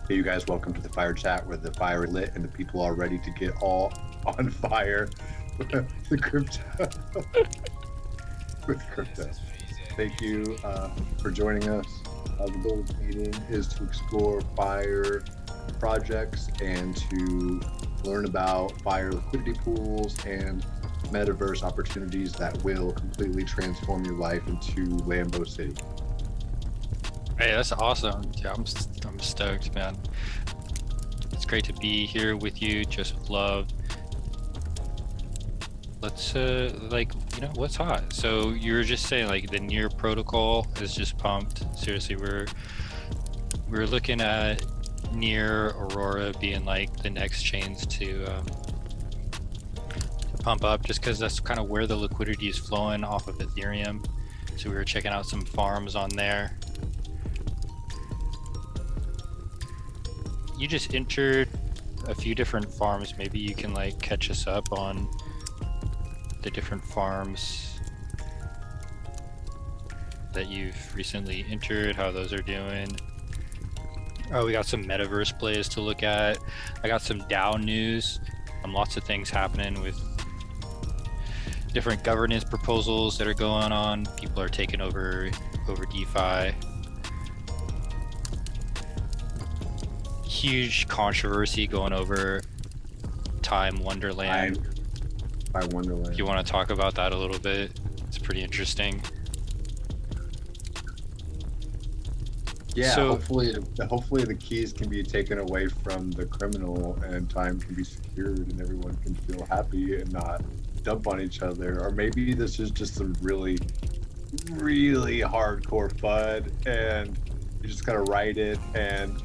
Hey, you guys, welcome to the Fire Chat, where the fire lit and the people are ready to get all on fire with the crypto. with crypto. Thank you for joining us. The goal of the meeting is to explore fire projects and to learn about fire liquidity pools and metaverse opportunities that will completely transform your life into Lambo City. Hey, that's awesome. Yeah, I'm stoked, man. It's great to be here with you, Joesph Love. Let's what's hot? So you were just saying like the near protocol is just pumped. Seriously, we're looking at near Aurora being like the next chains to pump up, just because that's kind of where the liquidity is flowing off of Ethereum. So we were checking out some farms on there. You just entered a few different farms. Maybe you can like catch us up on the different farms that you've recently entered, how those are doing. Oh, we got some metaverse plays to look at. I got some DAO news. Lots of things happening with different governance proposals that are going on. People are taking over DeFi. Huge controversy going over Time Wonderland. By Wonderland. If you want to talk about that a little bit, it's pretty interesting. Yeah, so, hopefully the keys can be taken away from the criminal and time can be secured and everyone can feel happy and not dump on each other. Or maybe this is just some really, really hardcore FUD and you just gotta write it and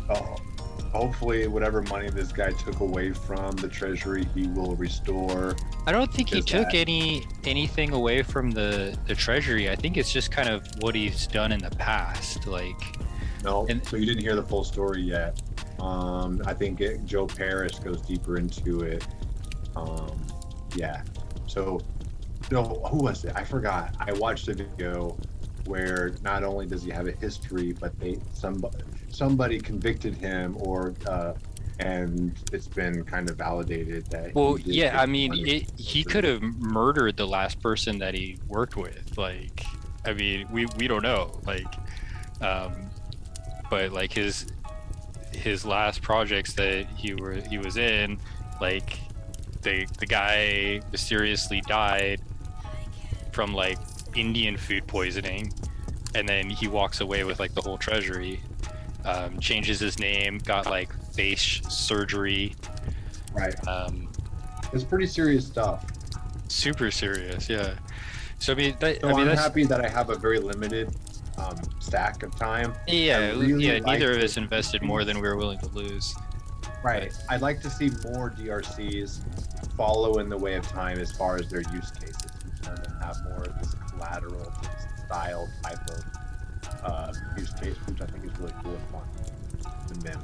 hopefully whatever money this guy took away from the treasury he will restore. I don't think he took anything away from the treasury. I think it's just kind of what he's done in the past. So you didn't hear the full story yet. I think Joe Parys goes deeper into it. Yeah. So, no, who was it? I forgot. I watched a video where not only does he have a history, but somebody convicted him, and it's been kind of validated that. Well, yeah, I mean, he could have murdered the last person that he worked with. Like, I mean, we don't know. But like his last projects that he was in, like the guy mysteriously died from like Indian food poisoning, and then he walks away with like the whole treasury. Changes his name, got like face surgery. Right. It's pretty serious stuff. Super serious, yeah. So I'm happy that I have a very limited stack of time. Yeah, neither of us invested more than we were willing to lose. Right. I'd like to see more DRCs follow in the way of time as far as their use cases concerned and have more of this collateral style type of use case, which I think is really cool and fun. The MIM.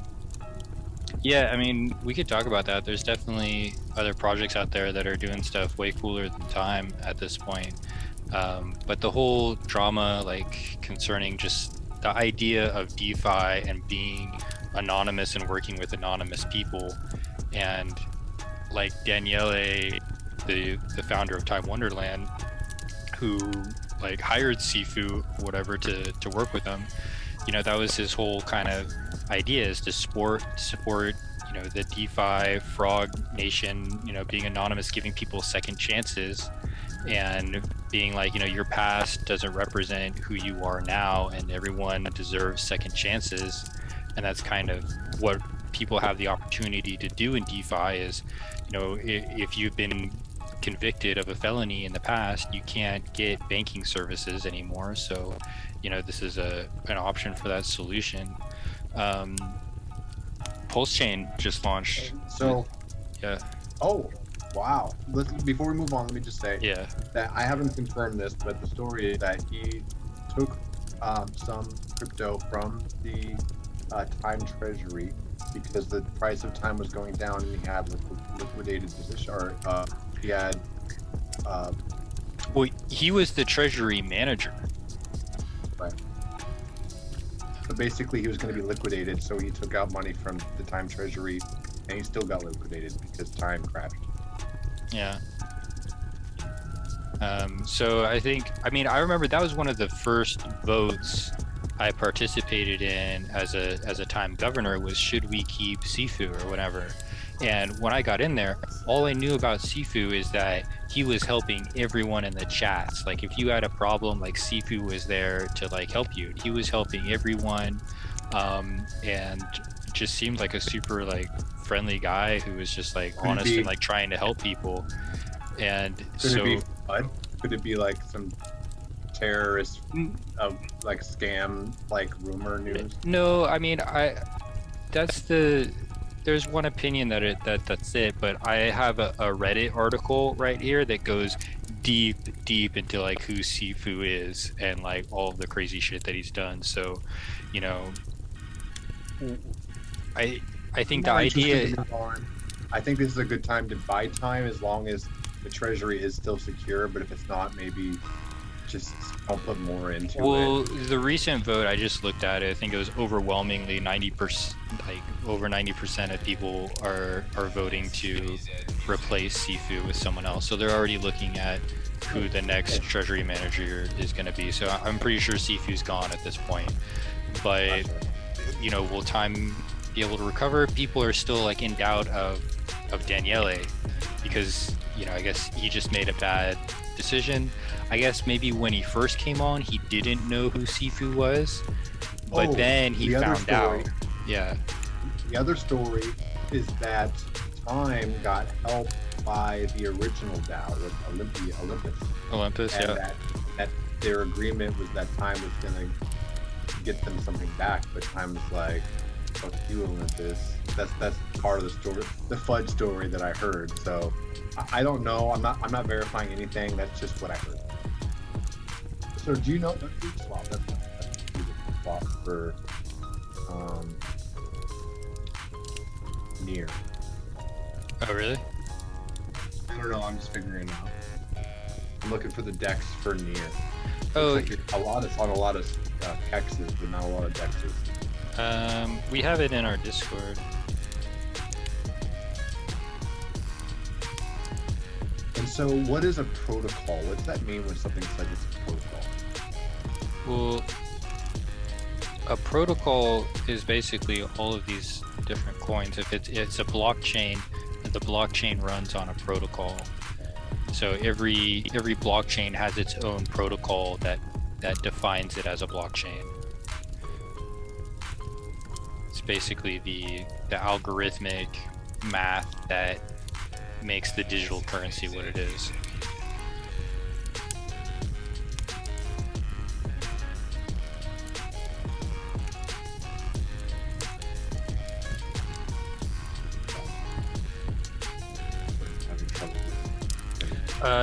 Yeah, I mean, we could talk about that. There's definitely other projects out there that are doing stuff way cooler than time at this point. But the whole drama, like concerning just the idea of DeFi and being anonymous and working with anonymous people, and like Daniele, the founder of Time Wonderland, who like hired Sifu, whatever, to work with him. You know, that was his whole kind of idea, is to support, you know, the DeFi frog nation, you know, being anonymous, giving people second chances, and being like, you know, your past doesn't represent who you are now, and everyone deserves second chances. And that's kind of what people have the opportunity to do in DeFi is, you know, if you've been convicted of a felony in the past, you can't get banking services anymore. So, you know, this is an option for that solution. Pulse Chain just launched. So, yeah. Oh, wow. Before we move on, let me just say that I haven't confirmed this, but the story is that he took some crypto from the time treasury because the price of time was going down and he had liquidated position, or he had well, he was the treasury manager. Right. So basically, he was going to be liquidated, so he took out money from the Time Treasury, and he still got liquidated because Time crashed. Yeah. So I remember that was one of the first votes I participated in as a Time governor, was should we keep Sifu or whatever. And when I got in there, all I knew about Sifu is that he was helping everyone in the chats. Like if you had a problem, like Sifu was there to like help you. He was helping everyone, and just seemed like a super like friendly guy who was just like honest and like trying to help people. And Could it be FUD? Could it be like some terrorist like scam like rumor news? No, I mean there's one opinion that's it, but I have a Reddit article right here that goes deep into like who Sifu is and like all of the crazy shit that he's done. So, you know, I think the idea, I think this is a good time to buy time as long as the treasury is still secure, but if it's not, maybe just I'll put more into it. Well, the recent vote, I just looked at it, I think it was overwhelmingly 90%, like over 90% of people are voting to replace Sifu with someone else. So they're already looking at who the next treasury manager is going to be. So I'm pretty sure Sifu's gone at this point. But, you know, will Time be able to recover? People are still like in doubt of Daniele because, you know, I guess he just made a bad decision. I guess maybe when he first came on, he didn't know who Sifu was, but then he found out. Yeah. The other story is that Time got helped by the original DAO with Olympus. And Yeah. That their agreement was that Time was gonna get them something back, but Time was like, "Fuck you, Olympus." That's part of the story, the FUD story that I heard. So I don't know. I'm not verifying anything. That's just what I heard. So do you know swap? That's swap for near. Oh, really? I don't know. I'm just figuring it out. I'm looking for the decks for near. Oh, like it's on a lot of hexes, but not a lot of dexes. We have it in our Discord. And so, what is a protocol? What does that mean when something says it's a protocol? Well, a protocol is basically all of these different coins. If it's a blockchain, the blockchain runs on a protocol. So every blockchain has its own protocol that defines it as a blockchain. It's basically the algorithmic math that makes the digital currency what it is.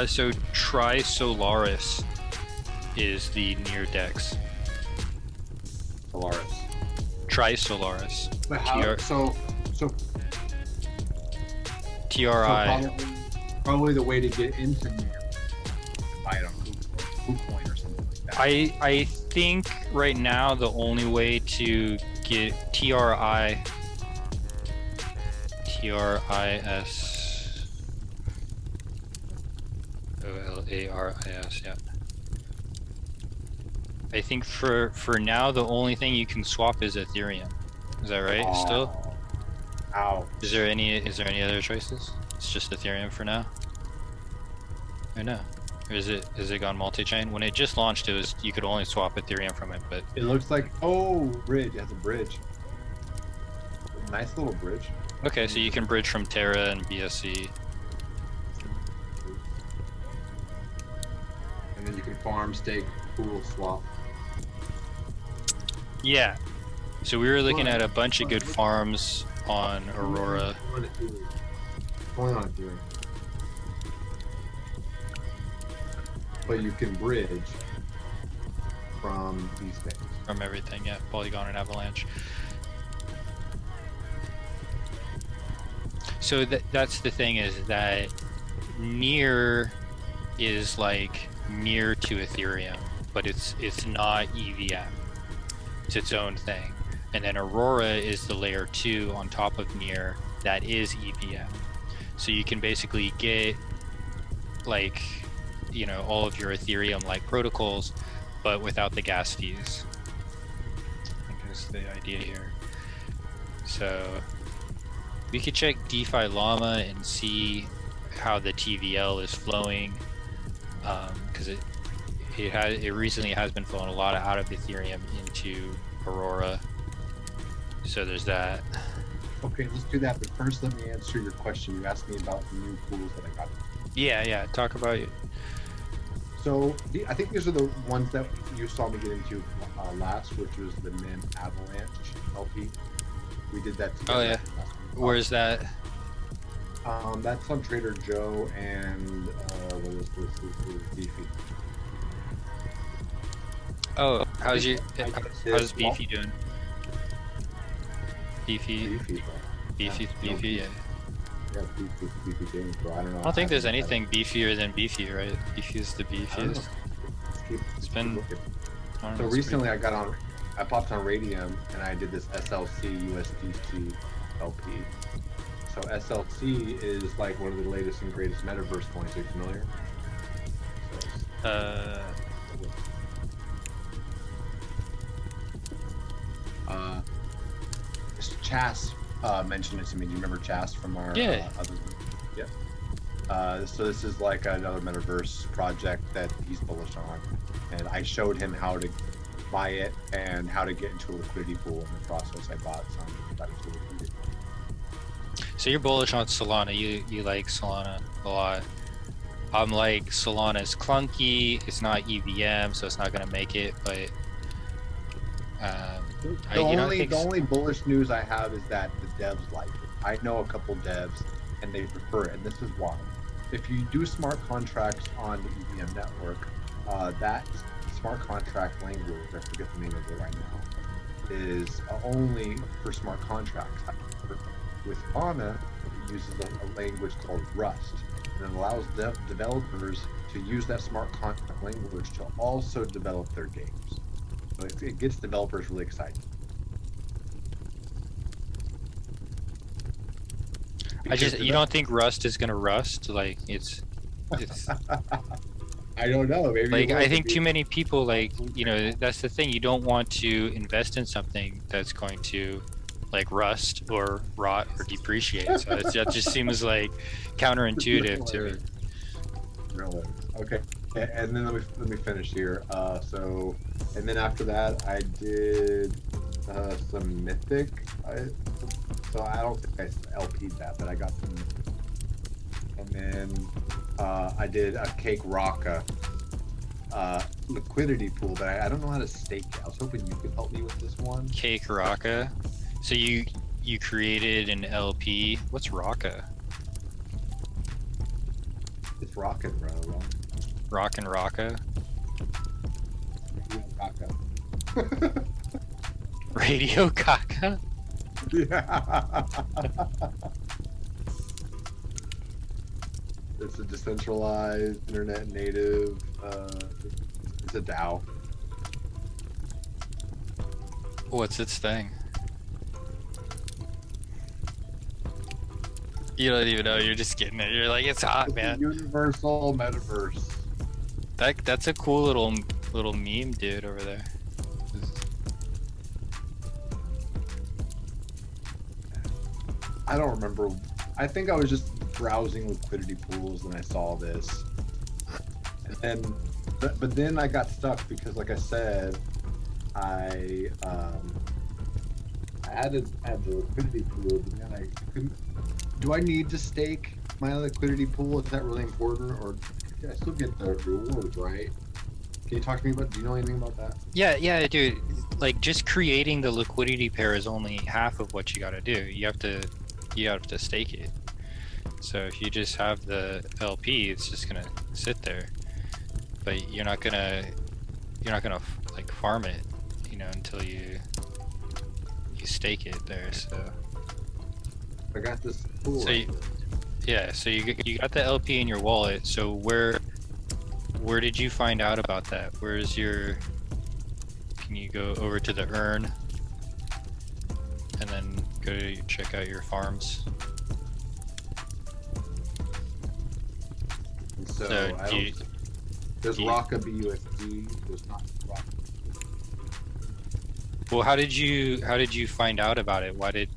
So Trisolaris is the near dex. Solaris. Trisolaris. But how? So TRI. Probably the way to get into near, buy it on KuCoin or something like that. I think right now the only way to get TRIS, OLARIS, yeah. I think for now the only thing you can swap is Ethereum. Is that right? Still? Ow. Is there any other choices? It's just Ethereum for now? Or no? Or is it gone multi-chain? When it just launched, it was you could only swap Ethereum from it, but it looks like bridge. It has a bridge. Nice little bridge. okay, so you can bridge from Terra and BSC. And then you can farm, stake, pool, swap. Yeah. So we were looking at a bunch of good farms on Aurora. Going on Ethereum. But you can bridge from these things. From everything, yeah. Polygon and Avalanche. So that's the thing, is that near is like near to Ethereum, but it's not EVM. It's its own thing. And then Aurora is the layer 2 on top of Near that is EVM. So you can basically get like, you know, all of your Ethereum like protocols, but without the gas fees. I think that's the idea here. So we could check DeFi Llama and see how the TVL is flowing, because it recently has been flowing a lot out of Ethereum into Aurora. So there's that. Okay, let's do that. But first, let me answer your question. You asked me about the new pools that I got. Yeah. Talk about it. So I think these are the ones that you saw me get into last, which was the Min Avalanche LP. We did that together. Oh yeah. Where's that? That's on Trader Joe and what is this? This is Beefy. Oh, how's Beefy doing? Beefy, yeah. Yeah, beefy games, bro. I don't know. I don't think there's anything beefier than Beefy, right? Beefy is the beefiest. It's been. So recently, I popped on Radium and I did this SLC USDC LP. So SLC is like one of the latest and greatest metaverse coins. Are you familiar? Chas mentioned it to me. Do you remember Chas from our other? Yeah. So this is like another metaverse project that he's bullish on, and I showed him how to buy it and how to get into a liquidity pool. In the process, I bought some, got into a liquidity pool. So you're bullish on Solana. You like Solana a lot. I'm like, Solana's clunky. It's not EVM, so it's not gonna make it. But the only bullish news I have is that the devs like it. I know a couple devs and they prefer it, and this is why. If you do smart contracts on the EVM network, that smart contract language, I forget the name of it right now, is only for smart contracts. With Fauna, it uses a language called Rust, and it allows developers to use that smart contract language to also develop their games. So it gets developers really excited. You don't think Rust is gonna rust? Like it's I don't know. Maybe like I think too many people, like, you know, that's the thing. You don't want to invest in something that's going to like rust or rot or depreciate. So that just seems like counterintuitive to me. Really? Okay. And then let me finish here. And then after that, I did some Mythic. So I don't think I LP'd that, but I got some. And then I did a Cake Rocka liquidity pool, but I don't know how to stake it. I was hoping you could help me with this one. Cake Rocka. So you created an LP. What's Rocka? It's rockin', bro. Rockin' Rocka. Rocka. Radio Gaga? Yeah. It's a decentralized internet native. It's a DAO. What's its thing? You don't even know. You're just getting it. You're like, it's hot, man. Universal metaverse. That's a cool little meme dude over there. I don't remember. I think I was just browsing liquidity pools and I saw this. And then, but then I got stuck because, like I said, I added the liquidity pool, but then I couldn't. Do I need to stake my liquidity pool? Is that really important, or I still get the rewards, right? Can you talk to me about? Do you know anything about that? Yeah, dude. Like, just creating the liquidity pair is only half of what you got to do. You have to stake it. So if you just have the LP, it's just gonna sit there. But you're not gonna like farm it, you know, until you stake it there. So I got this pool. So you got the LP in your wallet. So where did you find out about that? Can Can you go over to the urn and then go to check out your farms? And so there's Rocka BUSD. There's not Rocka. Well, how did you find out about it?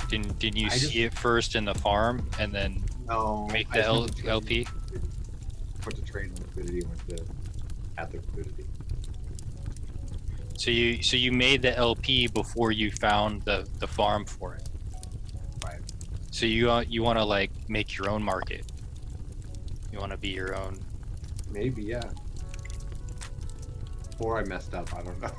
Didn't you see it first in the farm and then make the LP? Went to trade on liquidity, went to at the liquidity. So you made the LP before you found the farm for it. Right. So you want to like make your own market. You want to be your own. Maybe, yeah. Or I messed up. I don't know.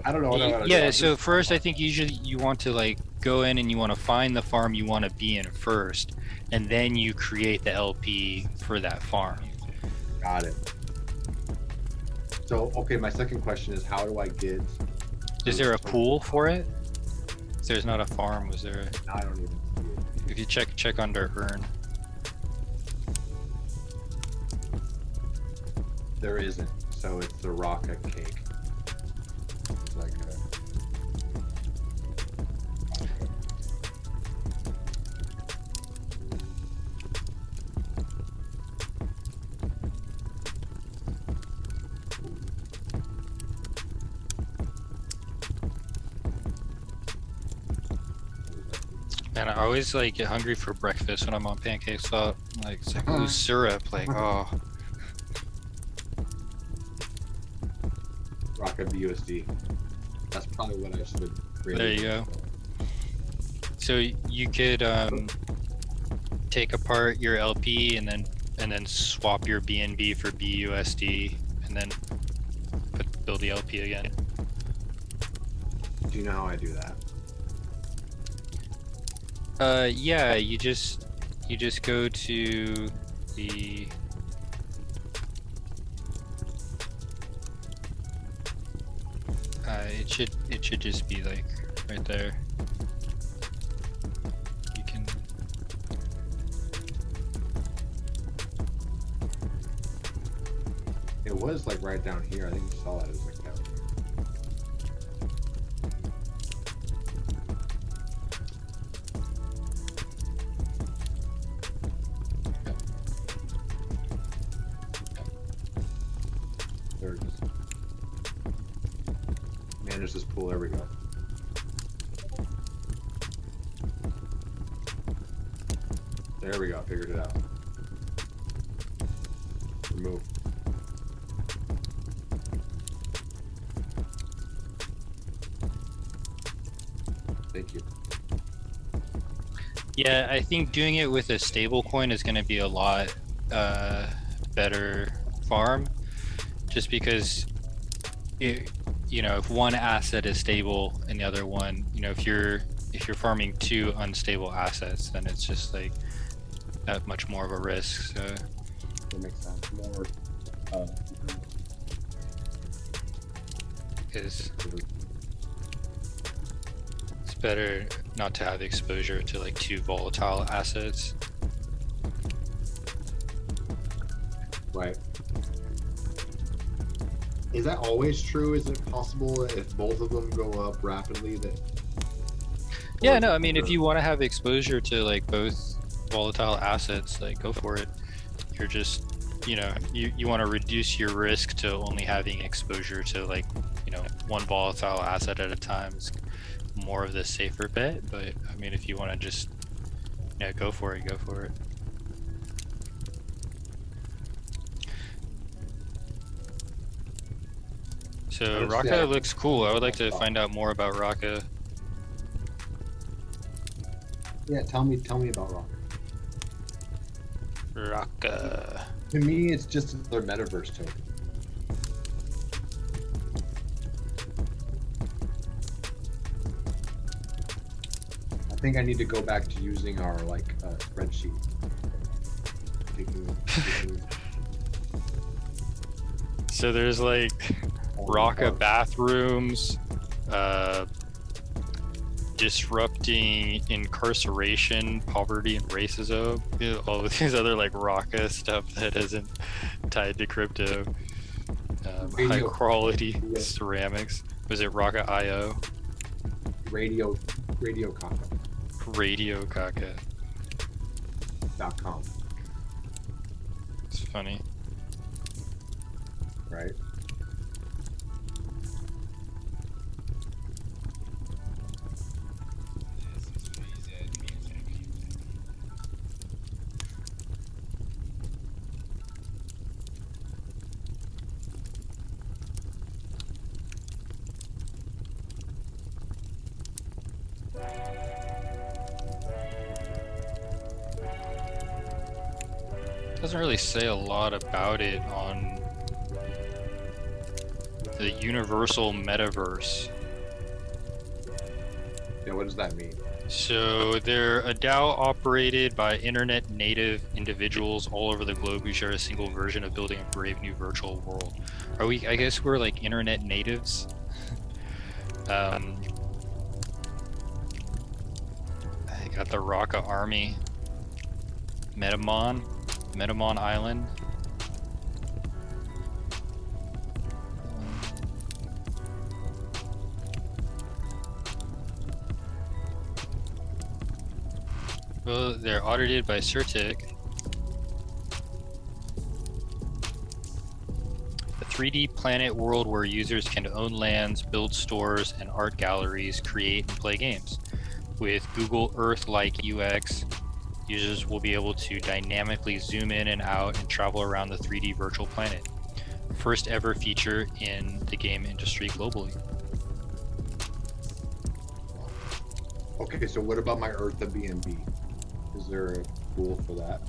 I don't know what I want to do. Yeah. So first, I think usually you want to like go in and you want to find the farm you want to be in first, and then you create the LP for that farm. Got it. So, okay, my second question is, how do I get... Is there a pool for it? If there's not a farm, was there? No, I don't even see it. If you check under urn. There isn't. So it's the Rocka cake. It's like a... Man, I always like get hungry for breakfast when I'm on pancake slot. Like it's like ooh, syrup, like oh. Rocka BUSD. That's probably what I should really There you go. So you could take apart your LP and then swap your BNB for BUSD and then build the LP again. Do you know how I do that? Yeah, you just go to the it should just be like right there. You can It was like right down here. I think you saw that. It was like down here. There it is. Manage this pool. There we go. There we go. Figured it out. Remove. Thank you. Yeah, I think doing it with a stable coin is going to be a lot better farm, just because you know, if one asset is stable and the other one, you know, if you're farming two unstable assets, then it's just like that much more of a risk. So That makes sense. More it's better not to have exposure to like two volatile assets. right. Is that always true? Is it possible if both of them go up rapidly that? Yeah, no, I mean, if you want to have exposure to like both volatile assets, like go for it. You're just, you know, you want to reduce your risk to only having exposure to like, you know, one volatile asset at a time. It's more of the safer bet, but I mean, if you want to just, yeah, go for it, go for it. So Rocka looks cool. I would like to find out more about Rocka. Yeah, tell me about Rocka. Rocka. To me, it's just another metaverse token. I think I need to go back to using our like spreadsheet. So there's like Rocka bathrooms, disrupting incarceration, poverty, and racism. All of these other like Rocka stuff that isn't tied to crypto. High quality ceramics. Was it Rocket IO? Radio Kaka.com. Radio Kaka. It's funny. Right? Doesn't really say a lot about it on the universal metaverse. Yeah, what does that mean? So they're a DAO operated by internet native individuals all over the globe who share a single version of building a brave new virtual world. Are we, I guess we're like internet natives. I got the Raka army. Metamon Island. Well, they're audited by Certic. A 3D planet world where users can own lands, build stores and art galleries, create and play games. With Google Earth-like UX, users will be able to dynamically zoom in and out and travel around the 3D virtual planet. First ever feature in the game industry globally. Okay, so what about my Earth BNB? Is there a pool for that?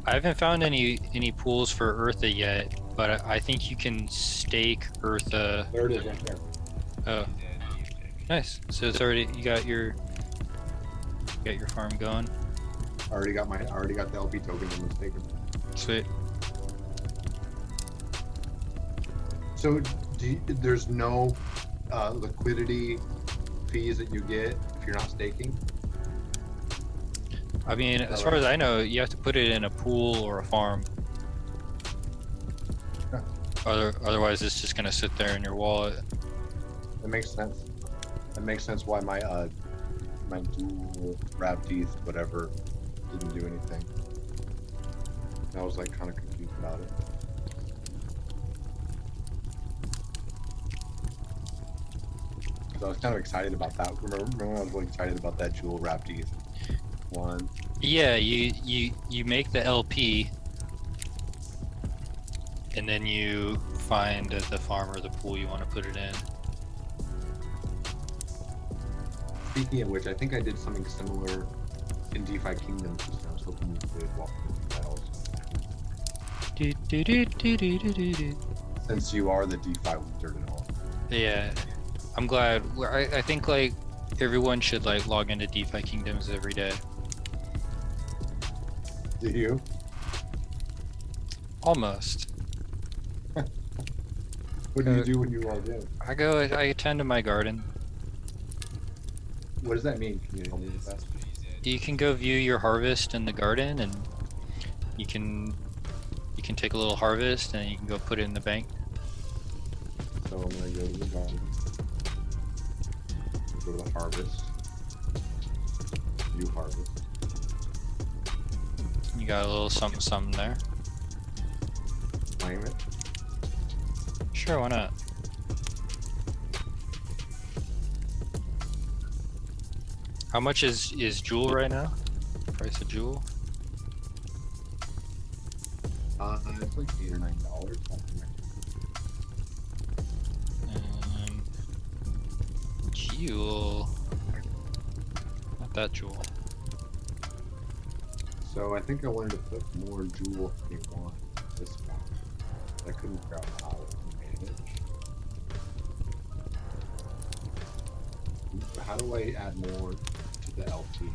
I haven't found any pools for Eartha yet, but I think you can stake Eartha. There it is, right there. Oh, nice. So it's already, you got your farm going. I already got the LP token and was taken. Sweet. So there's no liquidity fees that you get if you're not staking? I mean, as far as I know, you have to put it in a pool or a farm. Okay. Otherwise, it's just gonna sit there in your wallet. That makes sense. That makes sense why my my dual wrap teeth, whatever, didn't do anything. I was like kind of confused about it. So I was kind of excited about that. Remember when I was really excited about that jewel wrap teeth one? Yeah, you make the LP, and then you find the farm or the pool you want to put it in. Speaking of which, I think I did something similar in DeFi Kingdom. So I was hoping you could walk me through that also. Since you are the DeFi wizard and all. Yeah, I'm glad. I think like everyone should like log into DeFi Kingdoms every day. Do you? Almost. What do you do when you log in? I attend to my garden. What does that mean? Can you tell me that? You can go view your harvest in the garden, and you can take a little harvest and you can go put it in the bank. So I'm gonna go to the garden, go to the harvest, view harvest. You got a little something there. Claim it. Sure, why not? How much is Jewel right now? Price of Jewel? It's like $8 or $9. Jewel. Not that Jewel. So I think I wanted to put more jewel in one. This one. I couldn't figure out how to manage. How do I add more to the LP?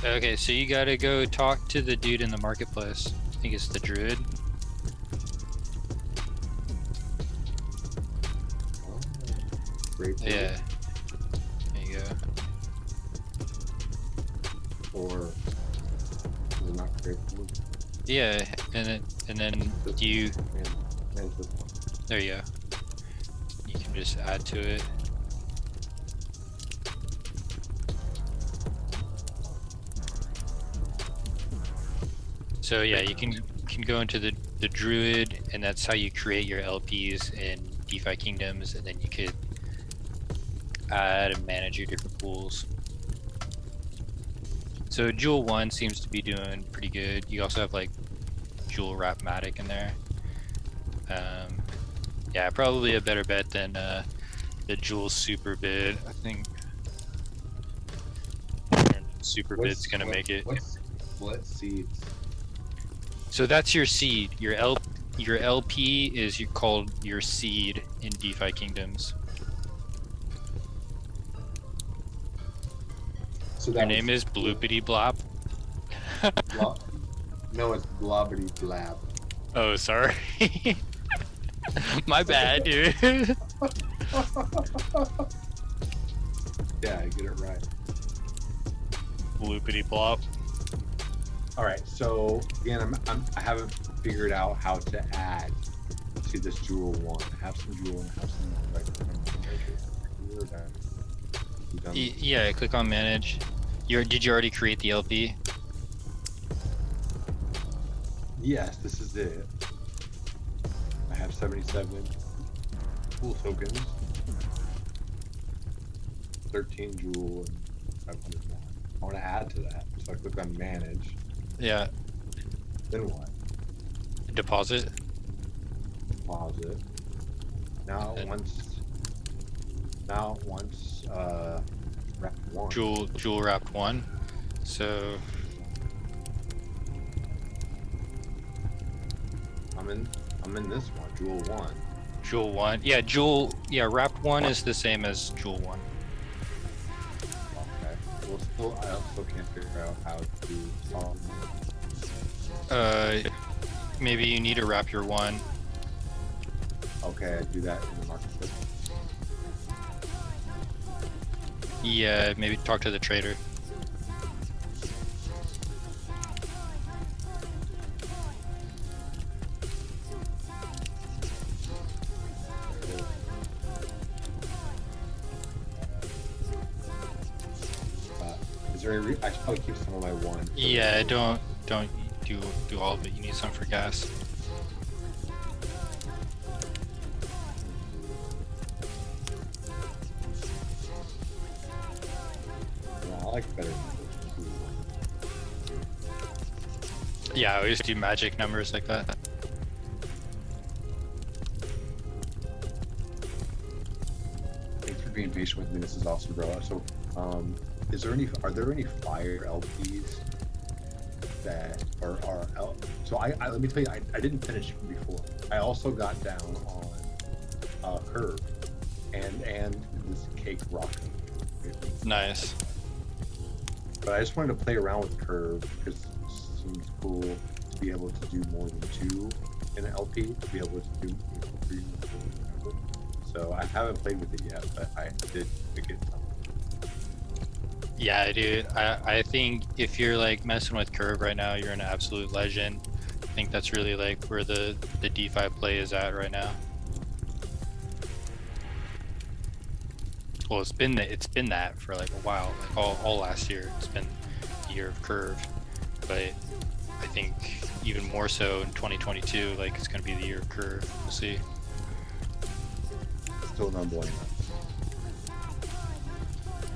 Okay, so you gotta go talk to the dude in the marketplace. I think it's the druid. Oh, great. Yeah. There you go. Or is it not great? Yeah, and then you. Man, this one. There you go. You can just add to it. So yeah, you can go into the Druid, and that's how you create your LPs in DeFi kingdoms, and then you could add and manage your different pools. So Jewel 1 seems to be doing pretty good. You also have like Jewel Rapmatic in there. Yeah, probably a better bet than the Jewel Super Bid. I think Super Bid's gonna make it. What seeds? So that's your seed. Your LP is called your seed in DeFi kingdoms. So your name is Bloopity Blop. No, it's Blobbity Blab. Oh, sorry. My bad, dude. Yeah, I get it right. Bloopity Blop. All right, so again, I haven't figured out how to add to this Jewel 1. Have some Jewel and have some Yeah, click on manage. Did you already create the LP? Yes, this is it. I have 77 Jewel tokens, 13 Jewel, and 500 more. I want to add to that, so I click on manage. Yeah. Then what? Deposit. Deposit. Now once wrap 1. Jewel wrapped 1. So I'm in this one, Jewel 1. Jewel 1. Yeah, wrapped 1 is the same as Jewel 1. Okay. Well, I also can't figure out how to solve it. Maybe you need to wrap your 1. Okay, I do that in the marketplace. Yeah, maybe talk to the trader. Is there any I should probably keep some of my 1. Yeah, don't do all of it. You need some for gas. I like better. Yeah, I always do magic numbers like that. Thanks for being patient with me. This is awesome, bro. So, are there any fire LPs that are so let me tell you, I didn't finish before. I also got down on Curve and this cake rock. Nice. But I just wanted to play around with Curve because it seems cool to be able to do more than 2 in an LP, to be able to do 3 or 4, whatever. So I haven't played with it yet, but I did pick it up. Yeah, dude. I think if you're like messing with Curve right now, you're an absolute legend. I think that's really like where the DeFi play is at right now. Well, it's been that for like a while, like all last year. It's been the year of Curve, but I think even more so in 2022, like it's gonna be the year of Curve. We'll see. Still not blowing up.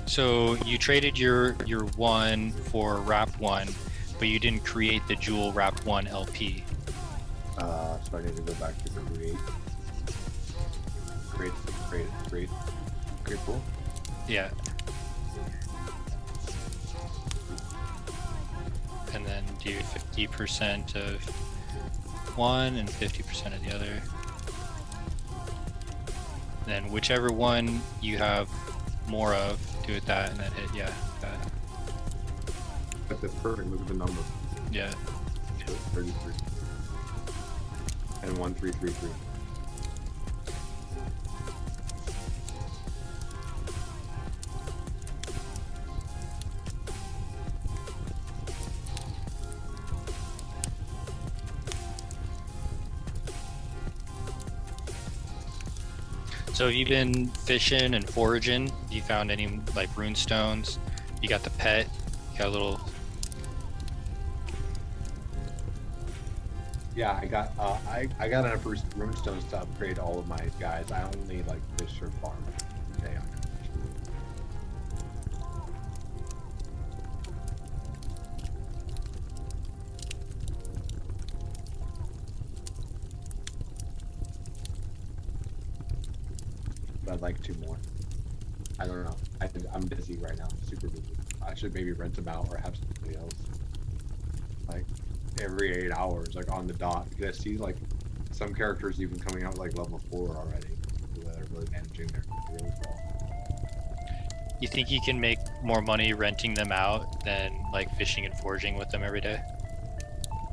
So you traded your 1 for wrap 1, but you didn't create the Jewel wrap 1 LP. So I need to go back to the create pool. Yeah. And then do 50% of one and 50% of the other. Then whichever one you have more of, do it that, and then hit, yeah, that. That's perfect, look at the number. Yeah. 33. And 1333. So have you been fishing and foraging? You found any like rune stones? You got the pet? You got a little... Yeah, I got enough rune stones to upgrade all of my guys. I only like fish or farm every day. But I'd like 2 more. I don't know. I'm busy right now, super busy. I should maybe rent them out or have somebody else. Like every 8 hours, like on the dot. Because I see like some characters even coming out like level 4 already. That are really managing their really well. You think you can make more money renting them out than like fishing and foraging with them every day?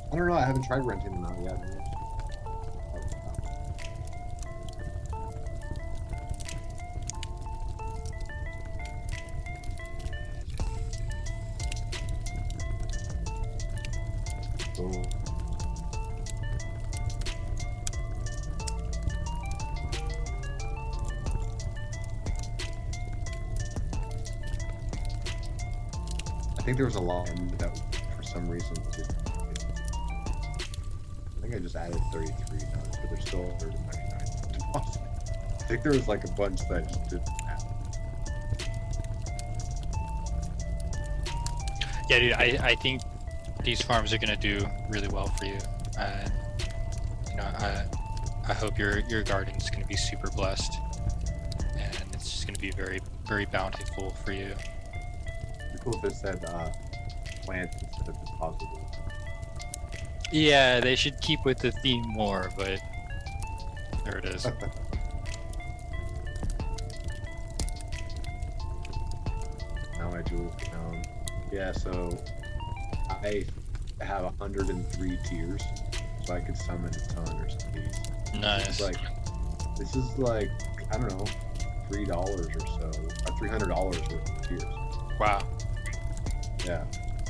I don't know. I haven't tried renting them out yet. I think there was a lot that for some reason too. I think I just added 33 notes, but there's still 199. I think there was like a bunch that I just didn't add. Yeah, dude, I think these farms are gonna do really well for you. You know, I hope your garden's gonna be super blessed, and it's just gonna be very, very bountiful for you. It'd be cool if it said plants instead of just positive. Yeah, they should keep with the theme more, but there it is. Now my jewels down. Yeah, so I have 103 tiers, so I could summon a ton or something. Nice. This is like I don't know, $3 or so, $300 worth of tiers. Wow. Yeah.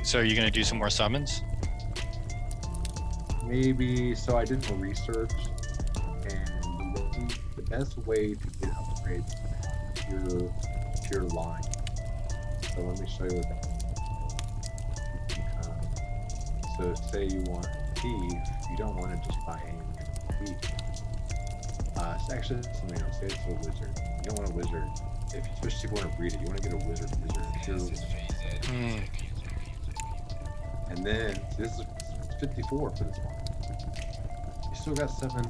So are you gonna do some more summons? Maybe. So I did more research, and the best way to get upgrades is pure line. So let me show you what that means. So say you want thief, you don't want to just buy any thief. It's actually something else. Say it's a wizard. You don't want a wizard. Especially if you want to breed it, you want to get a wizard, pure wizard. And then this is 54 for this one. You still got seven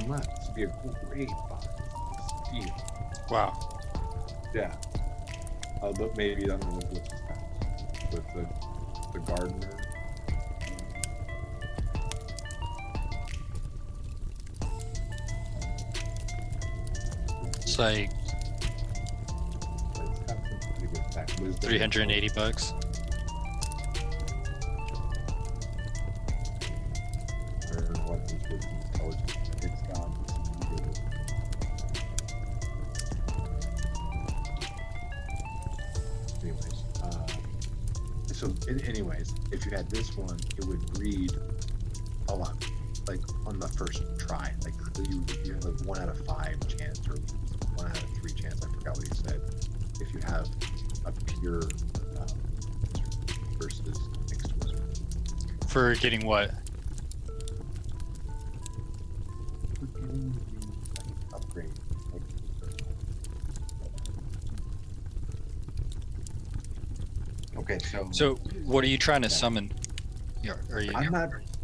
left. This would be a great buy. Steal. Wow. Yeah. But maybe I don't know what this has. With the gardener. It's like It's got some pretty good stats. Wisdom. 380 bucks. I don't know what these wisdom intelligence. It's got some pretty good. Anyways, if you had this one, it would breed a lot, like on the first try. Like you have like 1 out of 5 chance, or 1 out of 3 chance. I forgot what you said. If you have a pure versus mixed wizard. For getting what? For getting the upgrade. Like, okay, So what are you trying to summon?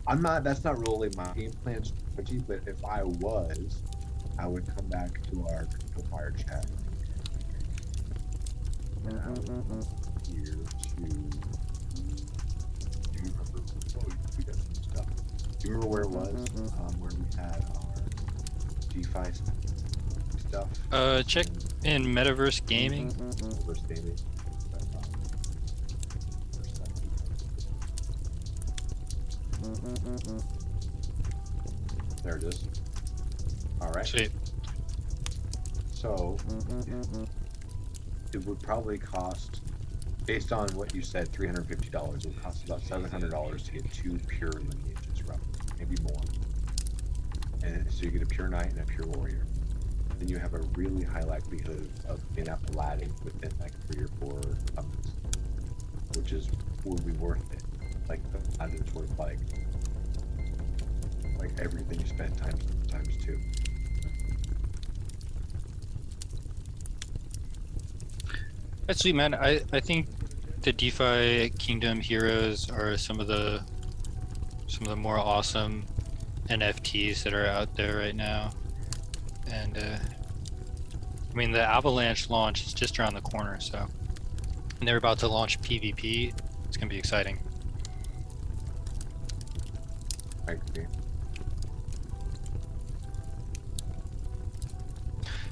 I'm not, that's not really my game plan strategy, but if I was, I would come back to our crypto fire chat. And I would here to, do you remember, we got some stuff. Do you remember where it was? Where we had our DeFi stuff? Check in Metaverse Gaming. Metaverse Gaming. There it is. All right. Sweet. So it would probably cost, based on what you said, $350. It would cost about $700 to get 2 pure lineages, roughly, maybe more. And so you get a pure knight and a pure warrior. then you have a really high likelihood of being up Aladdin within like 3 or 4 months, which would be worth it. Like the Aladdin's worth like everything you spent times 2. That's sweet, man. I think the DeFi Kingdom heroes are some of the more awesome NFTs that are out there right now. And I mean, the Avalanche launch is just around the corner, so, and they're about to launch PvP. It's gonna be exciting. I agree.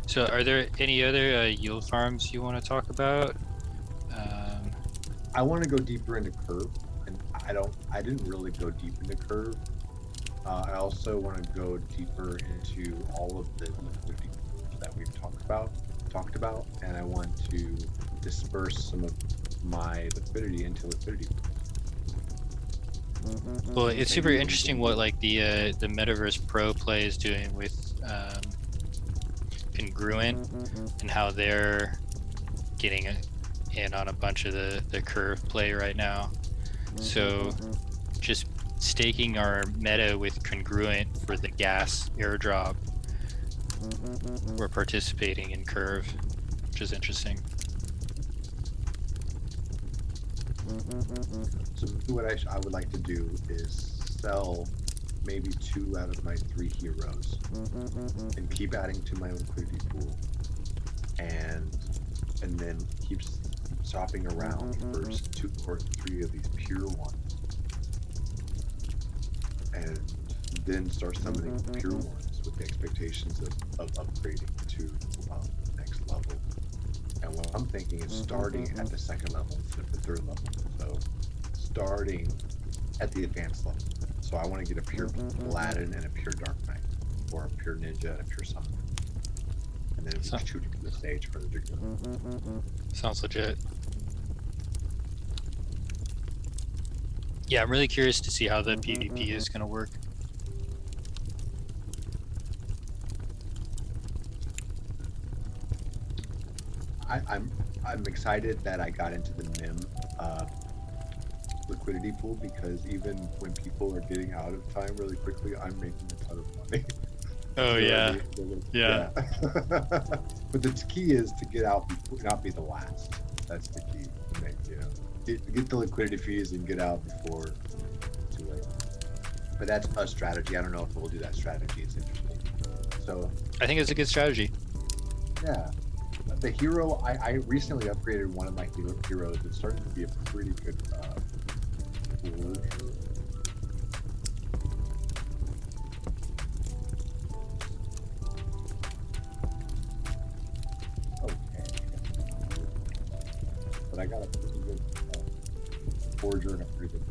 So are there any other yield farms you want to talk about? I want to go deeper into Curve, and I didn't really go deep into Curve. I also want to go deeper into all of the liquidity pools that we've talked about, and I want to disperse some of my liquidity into liquidity pools. Well, it's super interesting what like the Metaverse Pro play is doing with Congruent and how they're getting in on a bunch of the Curve play right now. So just staking our meta with Congruent for the gas airdrop, we're participating in Curve, which is interesting. So what I would like to do is sell maybe 2 out of my 3 heroes and keep adding to my liquidity pool, and then keep shopping around for 2 or 3 of these pure ones, and then start summoning the pure ones with the expectations of upgrading to the next level. And what I'm thinking is starting at the 2nd level instead of the 3rd level. So starting at the advanced level. So I want to get a pure Aladdin and a pure Dark Knight, or a pure Ninja and a pure Summon. And then shoot it to the stage for the go. Sounds legit. Yeah, I'm really curious to see how the PvP is going to work. I'm excited that I got into the MIM liquidity pool, because even when people are getting out of time really quickly, I'm making a ton of money. Oh yeah. Yeah. But the key is to get out, not be the last. That's the key to make, get the liquidity fees and get out before it's too late. But that's a strategy. I don't know if we'll do that strategy. It's interesting. So I think it's a good strategy. Yeah. The hero, I recently upgraded one of my heroes. It's starting to be a pretty good forge. Okay. But I got a pretty good forger and a pretty good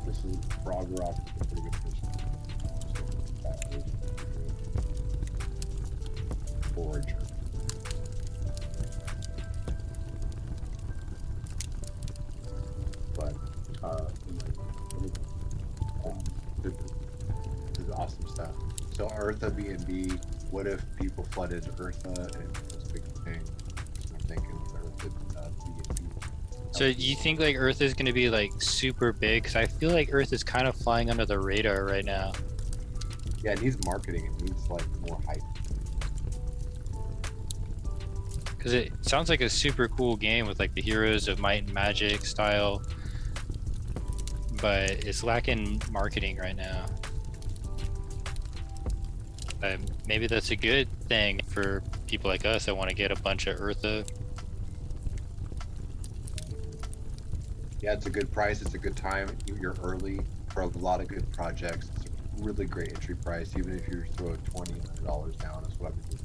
this is Frogger off with a pretty good person. Forager. But this is awesome stuff. So Eartha BNB, what if people flooded Eartha and it was a big thing? I'm thinking Eartha BNB. So you think like Earth is going to be like super big? Because I feel like Earth is kind of flying under the radar right now. Yeah, it needs marketing. It needs like more hype. Because it sounds like a super cool game with like the Heroes of Might and Magic style, but it's lacking marketing right now. Maybe that's a good thing for people like us that want to get a bunch of Eartha. Yeah, it's a good price. It's a good time. You're early for a lot of good projects. It's a really great entry price, even if you throw $20 down. Is what I'm doing.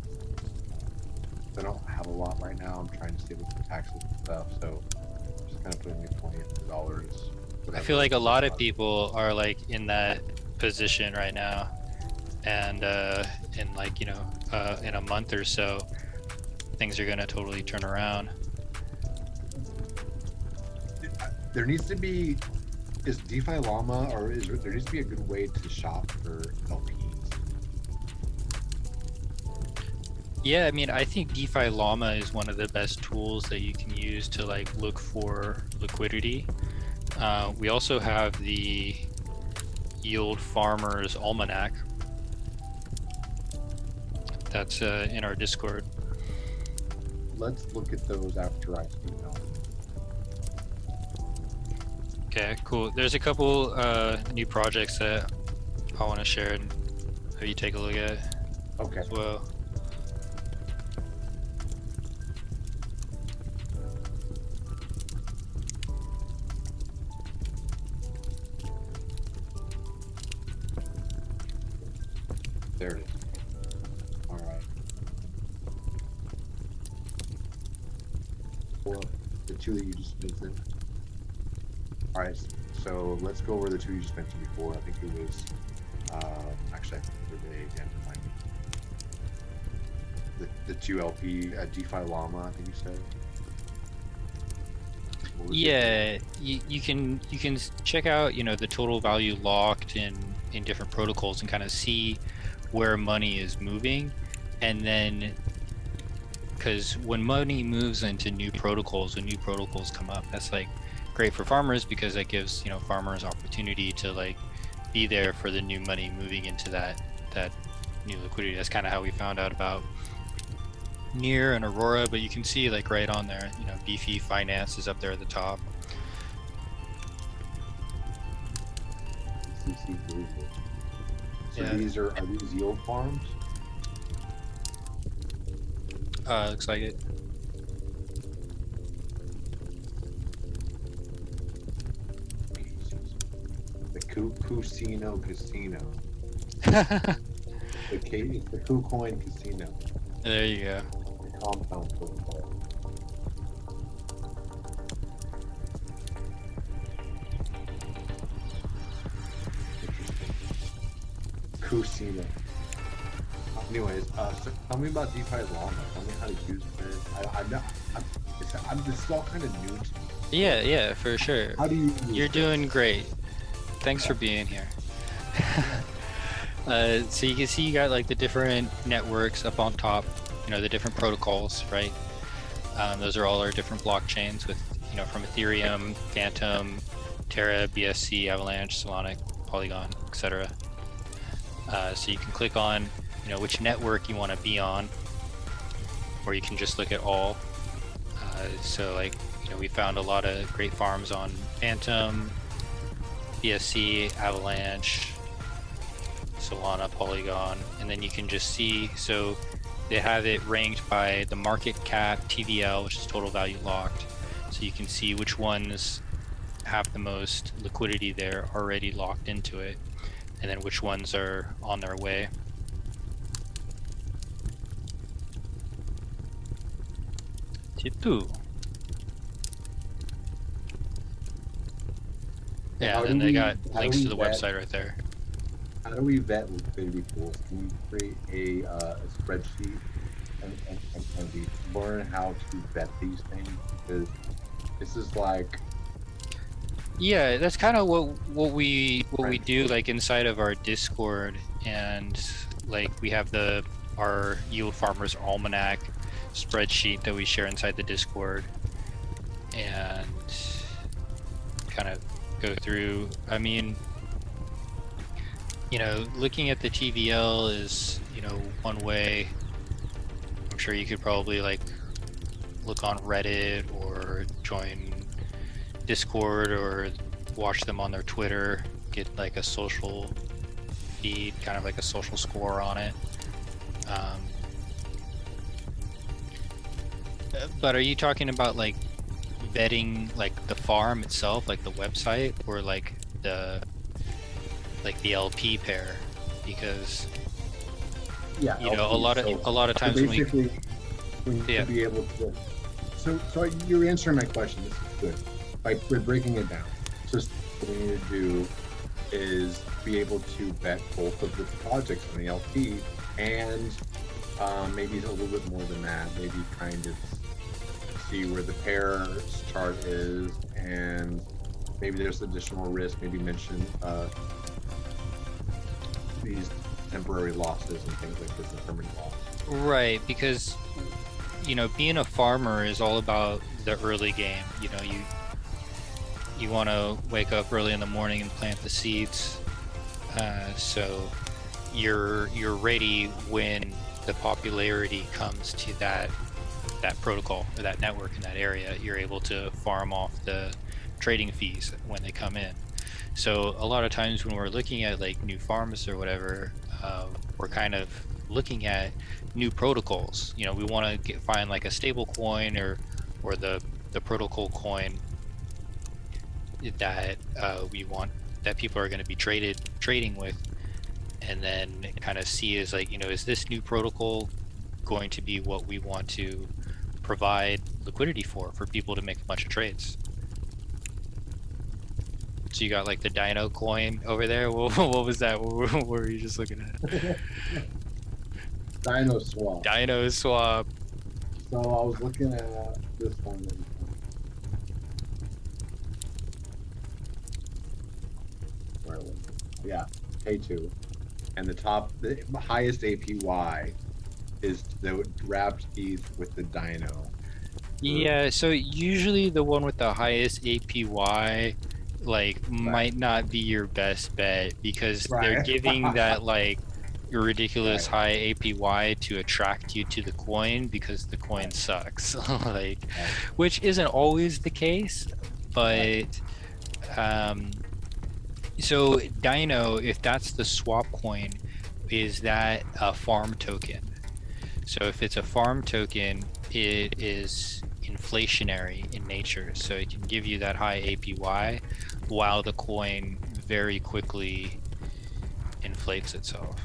I don't have a lot right now. I'm trying to save up for taxes and stuff, so I'm just kind of putting $20. I feel like a lot of people are like in that position right now, and in like in a month or so, things are gonna totally turn around. There needs to be, is DeFi Llama, or there needs to be a good way to shop for LPs. Yeah, I mean, I think DeFi Llama is one of the best tools that you can use to like look for liquidity. We also have the Yield Farmers Almanac. That's in our Discord. Let's look at those after I speak on. Okay, cool. There's a couple new projects that I want to share and have you take a look at Okay. as well. There it is. All right. Well, the two that you just mentioned. All right, so let's go over the two you just mentioned before. I think it was, actually, I think they again. The two LP DeFi Llama, I think you said. Yeah, you can check out, you know, the total value locked in different protocols and kind of see where money is moving. And then, because when money moves into new protocols, when new protocols come up, that's like great for farmers because that gives, you know, farmers opportunity to like be there for the new money moving into that new liquidity. That's kind of how we found out about Near and Aurora, but you can see like right on there, you know, Beefy Finance is up there at the top. So Yeah. these are these yield farms? Looks like it. The Casino. The KuCoin Casino. There you go. The compound protocol. Interesting. Casino. Anyways, so tell me about DeFi Llama. Tell me how to use it. This is all kind of new to me. Yeah, for sure. How do you use You're this? doing great. Thanks for being here. So you can see you got like the different networks up on top, you know, the different protocols, right? Those are all our different blockchains with, you know, from Ethereum, Phantom, Terra, BSC, Avalanche, Solana, Polygon, etc. So you can click on, you know, which network you want to be on, or you can just look at all. So like, you know, we found a lot of great farms on Phantom, BSC, Avalanche, Solana, Polygon, and then you can just see, so they have it ranked by the market cap, TVL, which is total value locked. So you can see which ones have the most liquidity there already locked into it, and then which ones are on their way. Titu. Yeah, and then they got links to the website right there. How do we vet liquidity pools? Can we create a spreadsheet and we learn how to vet these things? Because this is like, yeah, that's kind of what we do like inside of our Discord, and like we have our Yield Farmers Almanac spreadsheet that we share inside the Discord, and kind of go through. I mean, you know, looking at the TVL is, you know, one way. I'm sure you could probably like look on Reddit or join Discord or watch them on their Twitter, get like a social feed, kind of like a social score on it. But are you talking about like vetting like the farm itself, like the website, or like the LP pair? Because yeah, you know, LP. a lot of times when we to be able to. So you're answering my question. This is good. We're breaking it down. So what we need to do is be able to vet both of the projects in the LP, and maybe a little bit more than that. Maybe kind of see where the pairs chart is, and maybe there's additional risk. Maybe mention these temporary losses and things like this, and permanent loss. Right, because being a farmer is all about the early game. You want to wake up early in the morning and plant the seeds, so you're ready when the popularity comes to that protocol or that network in that area. You're able to farm off the trading fees when they come in. So a lot of times when we're looking at like new farms or whatever, we're kind of looking at new protocols. We want to find like a stable coin or the protocol coin that we want, that people are going to be trading with, and then kind of see is like, is this new protocol going to be what we want to provide liquidity for people to make a bunch of trades. So you got like the Dino coin over there. What was that? What were you just looking at? Dino swap. Dino swap. So I was looking at this one. Where was it? Yeah, K2. And the highest APY is the wrapped ETH with the Dino. Yeah, so usually the one with the highest APY might not be your best bet, because they're giving that like ridiculous high APY to attract you to the coin because the coin sucks. Which isn't always the case, but so Dino, if that's the swap coin, is that a farm token? So if it's a farm token, it is inflationary in nature, so it can give you that high APY while the coin very quickly inflates itself.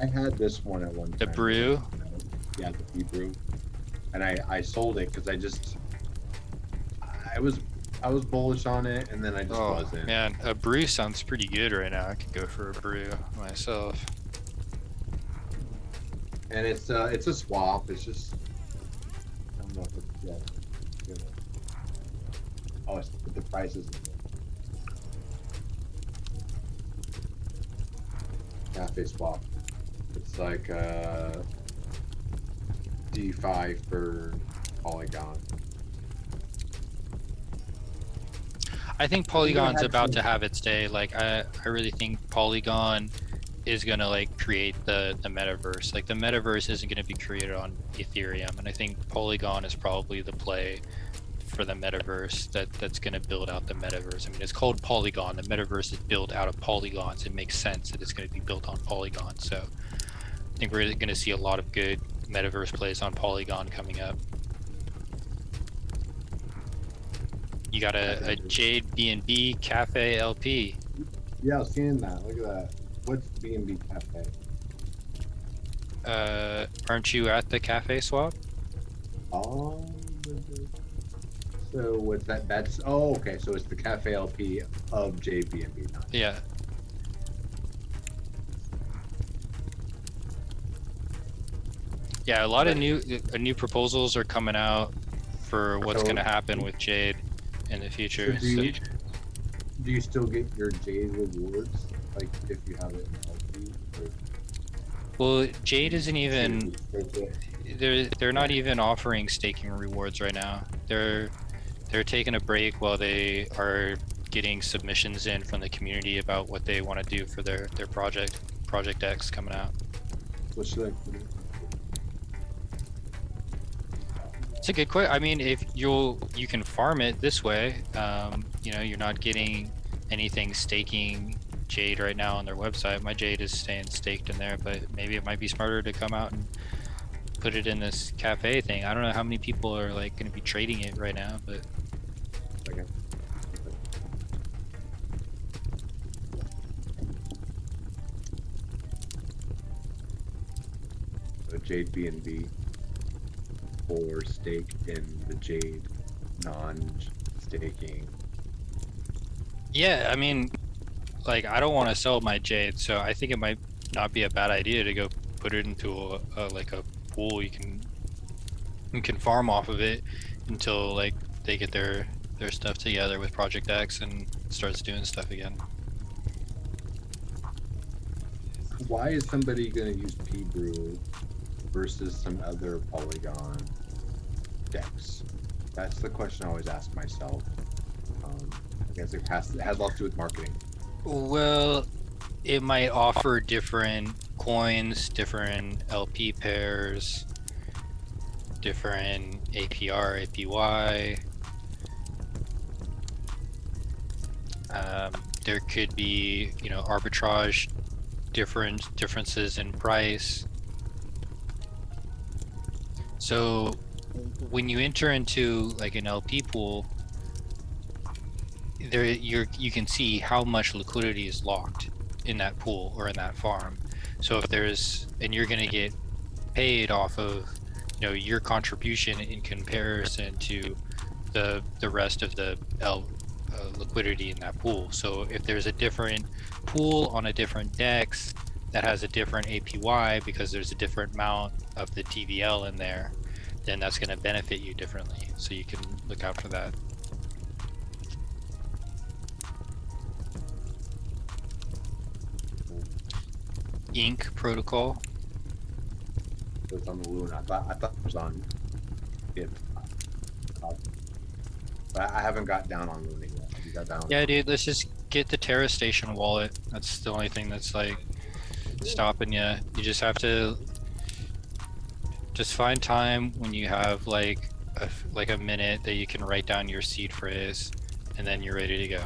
I had this one at one time. The brew? Yeah, the bee brew. And I sold it because I was bullish on it, and then I just wasn't. Man, a brew sounds pretty good right now. I could go for a brew myself. And it's a swap. It's just, I don't know if it's good. Oh, the price is cafe swap. It's like DeFi for Polygon. I think Polygon's about to have its day. Like I really think Polygon is gonna like create the metaverse. Like the metaverse isn't gonna be created on Ethereum, and I think Polygon is probably the play for the metaverse that's gonna build out the metaverse. I mean, it's called Polygon. The metaverse is built out of polygons. It makes sense that it's gonna be built on Polygon. So I think we're gonna see a lot of good metaverse plays on Polygon coming up. You got a Jade BNB Cafe LP. Yeah, I was seeing that. Look at that. What's BNB Cafe? Aren't you at the cafe swap? Oh, so what's that? That's okay. So it's the Cafe LP of JBNB. Yeah. Yeah, a lot of new proposals are coming out for what's going to happen with Jade in the future. So do you still get your Jade rewards, like if you have it in LP? Well, Jade isn't even. They're not even offering staking rewards right now. They're taking a break while they are getting submissions in from the community about what they want to do for their Project X coming out. What should I put in? It's a good question. I mean, if you can farm it this way, you're not getting anything staking Jade right now on their website. My Jade is staying staked in there, but maybe it might be smarter to come out and put it in this cafe thing. I don't know how many people are like going to be trading it right now, but Okay. So Jade BNB or stake in the Jade non-staking. yeah, I mean, like I don't want to sell my Jade, so I think it might not be a bad idea to go put it into a pool. You can farm off of it until like they get their stuff together with Project X and starts doing stuff again. why is somebody going to use P-Brew versus some other Polygon decks? That's the question I always ask myself. I guess it has a lot to do with marketing. Well, it might offer different coins, different LP pairs, different APR, APY. There could be, you know, arbitrage differences in price. So when you enter into like an LP pool, there you can see how much liquidity is locked in that pool or in that farm. So if there's, and you're going to get paid off of, you know, your contribution in comparison to the rest of the liquidity in that pool. So if there's a different pool on a different DEX that has a different APY because there's a different amount of the TVL in there, then that's going to benefit you differently. So you can look out for that. Ink protocol. It's on the Luna. I thought it was on it. But I haven't got down on Luna yet. Have you got down? Yeah, dude, let's just get the Terra Station wallet. That's the only thing that's like stopping you. You just have to just find time when you have like a minute that you can write down your seed phrase, and then you're ready to go.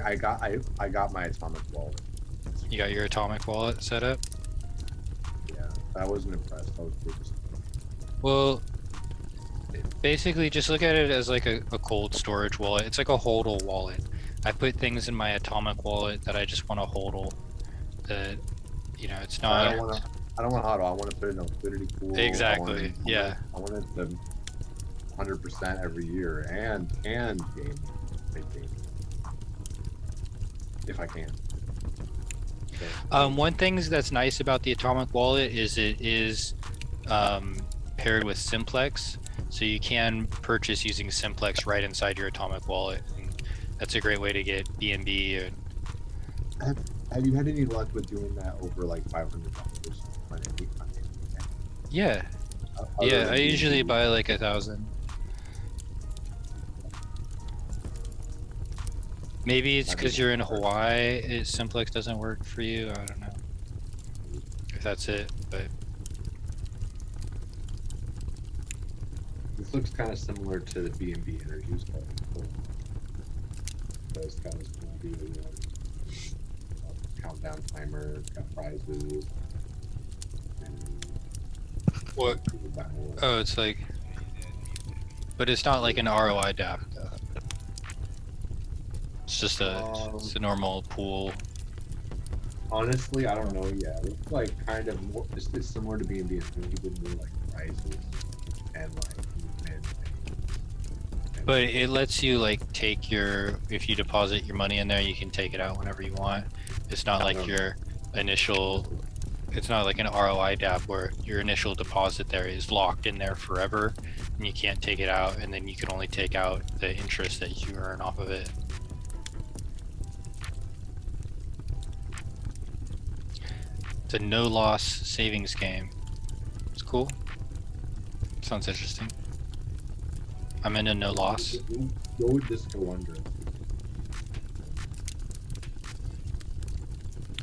I got my atomic wallet. You got your atomic wallet set up? Yeah, I wasn't impressed. I was pretty. Well, basically just look at it as like a cold storage wallet. It's like a hodl wallet. I put things in my atomic wallet that I just want to hodl. That, you know, it's not. I don't want hodl. I want to put it in a liquidity pool. Exactly. I want it to 100% every year and game, if I can. One thing that's nice about the atomic wallet is it is paired with Simplex, so you can purchase using Simplex right inside your atomic wallet, and that's a great way to get BNB. Have you had any luck with doing that over like $500? Yeah, I usually buy like 1,000. Maybe it's because you're in Hawaii, Simplex doesn't work for you. I don't know if that's it, but this looks kind of similar to the BNB energies, but those kind of countdown timer, got prizes. What? Oh, it's like, but it's not like an ROI Dapps. It's just it's a normal pool. Honestly, I don't know yet. It's like kind of more. It's similar to BNB. It's a little bit more like prizes and like movement. But it lets you like take your, if you deposit your money in there, you can take it out whenever you want. It's not like your initial. It's not like an ROI Dapps where your initial deposit there is locked in there forever, and you can't take it out, and then you can only take out the interest that you earn off of it. It's a no-loss savings game. It's cool. Sounds interesting. I'm in a no-loss. Go with Disco Under.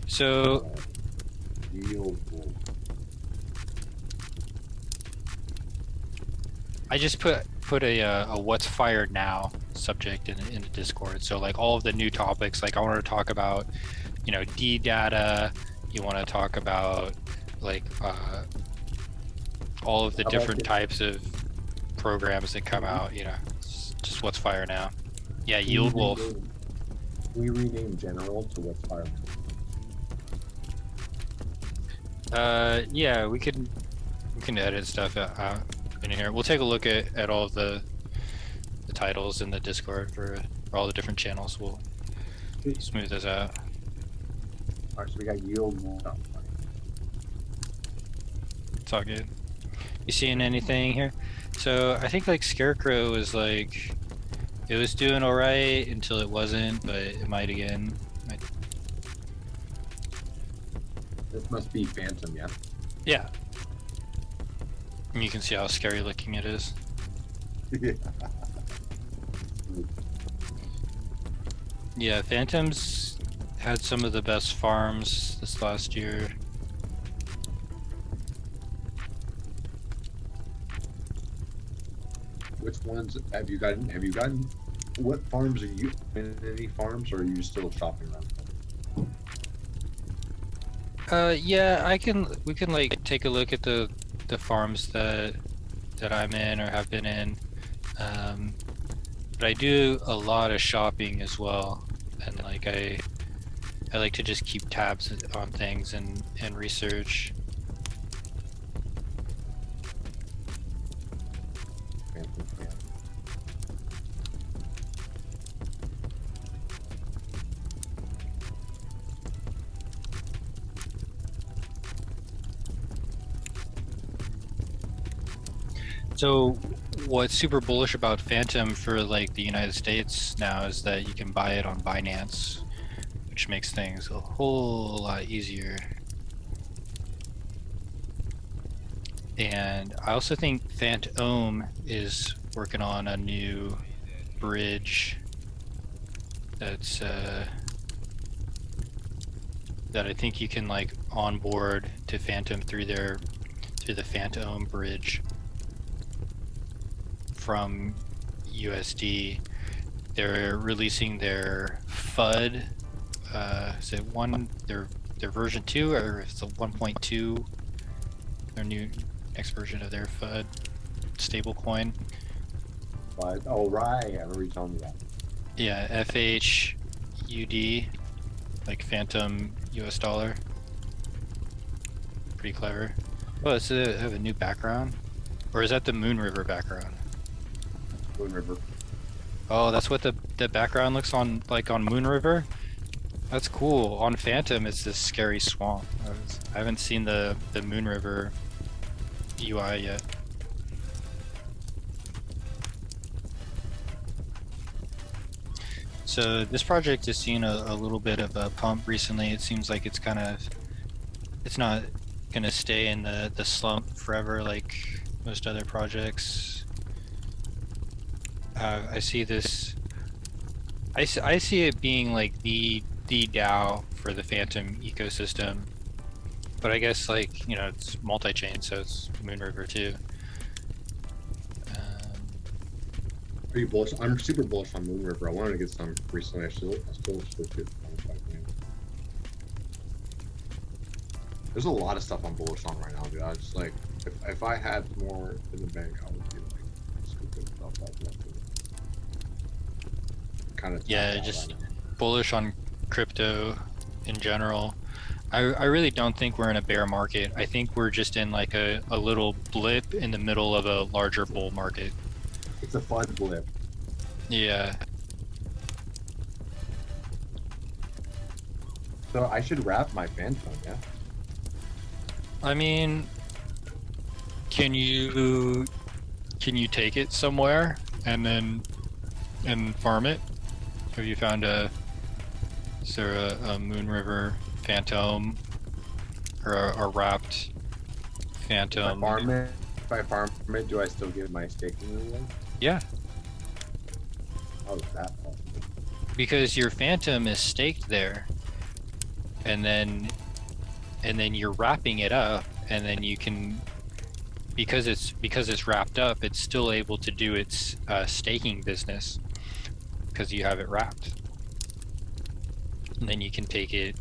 So, I just put a what's fired now subject in the Discord. So like all of the new topics, like I want to talk about, you know, D data. You want to talk about like all of the different types of programs that come out, you know, it's just what's fire now. Yeah, Yield Wolf. We rename general to what's fire. Yeah, we can edit stuff out in here. We'll take a look at all of the titles in the Discord for all the different channels. We'll smooth those out. Alright, so we got Yield Wolf. It's all good. You seeing anything here? So I think like Scarecrow was like, it was doing all right until it wasn't, but it might again. This must be Phantom, yeah. Yeah. And you can see how scary looking it is. Yeah. Yeah, Phantom's had some of the best farms this last year. Which ones have you gotten? Have you gotten? What farms are you in? Any farms, or are you still shopping around? Yeah, we can like take a look at the farms that I'm in or have been in. But I do a lot of shopping as well, and like I like to just keep tabs on things and research. So what's super bullish about Phantom for like the United States now is that you can buy it on Binance, which makes things a whole lot easier. And I also think Phantom is working on a new bridge that's that I think you can like onboard to Phantom through the Phantom bridge from USD. They're releasing their FUD. Is it their version 2 or it's the 1.2? Their next version of their FUD stablecoin. Oh right, I remember you telling me that. Yeah, FHUD, like Phantom US dollar. Pretty clever. Oh, does it have a new background? Or is that the Moon River background? Moon River. Oh, that's what the background looks like on Moon River? That's cool. On Phantom, it's this scary swamp. I haven't seen the Moon River UI yet. So this project has seen a little bit of a pump recently. It seems like it's not gonna stay in the slump forever like most other projects. I see this. I see it being like the DAO for the Phantom ecosystem, but I guess like it's multi-chain, so it's Moon River too. Are you bullish? I'm super bullish on Moon River. I wanted to get some recently. I still do. There's a lot of stuff I'm bullish on right now, dude. I just like if I had more in the bank, I would be like scooping stuff like that. Kind of just bullish on crypto in general. I really don't think we're in a bear market. I think we're just in like a little blip in the middle of a larger bull market. It's a fun blip. Yeah. So I should wrap my Phantom, yeah? I mean, can you take it somewhere and farm it? Have you found is there a Moon River Phantom or a wrapped Phantom? If I farm it, do I still get my staking reward? Yeah. How is that possible? Because your Phantom is staked there, and then you're wrapping it up, and then you can, because it's wrapped up, it's still able to do its staking business because you have it wrapped, and then you can take it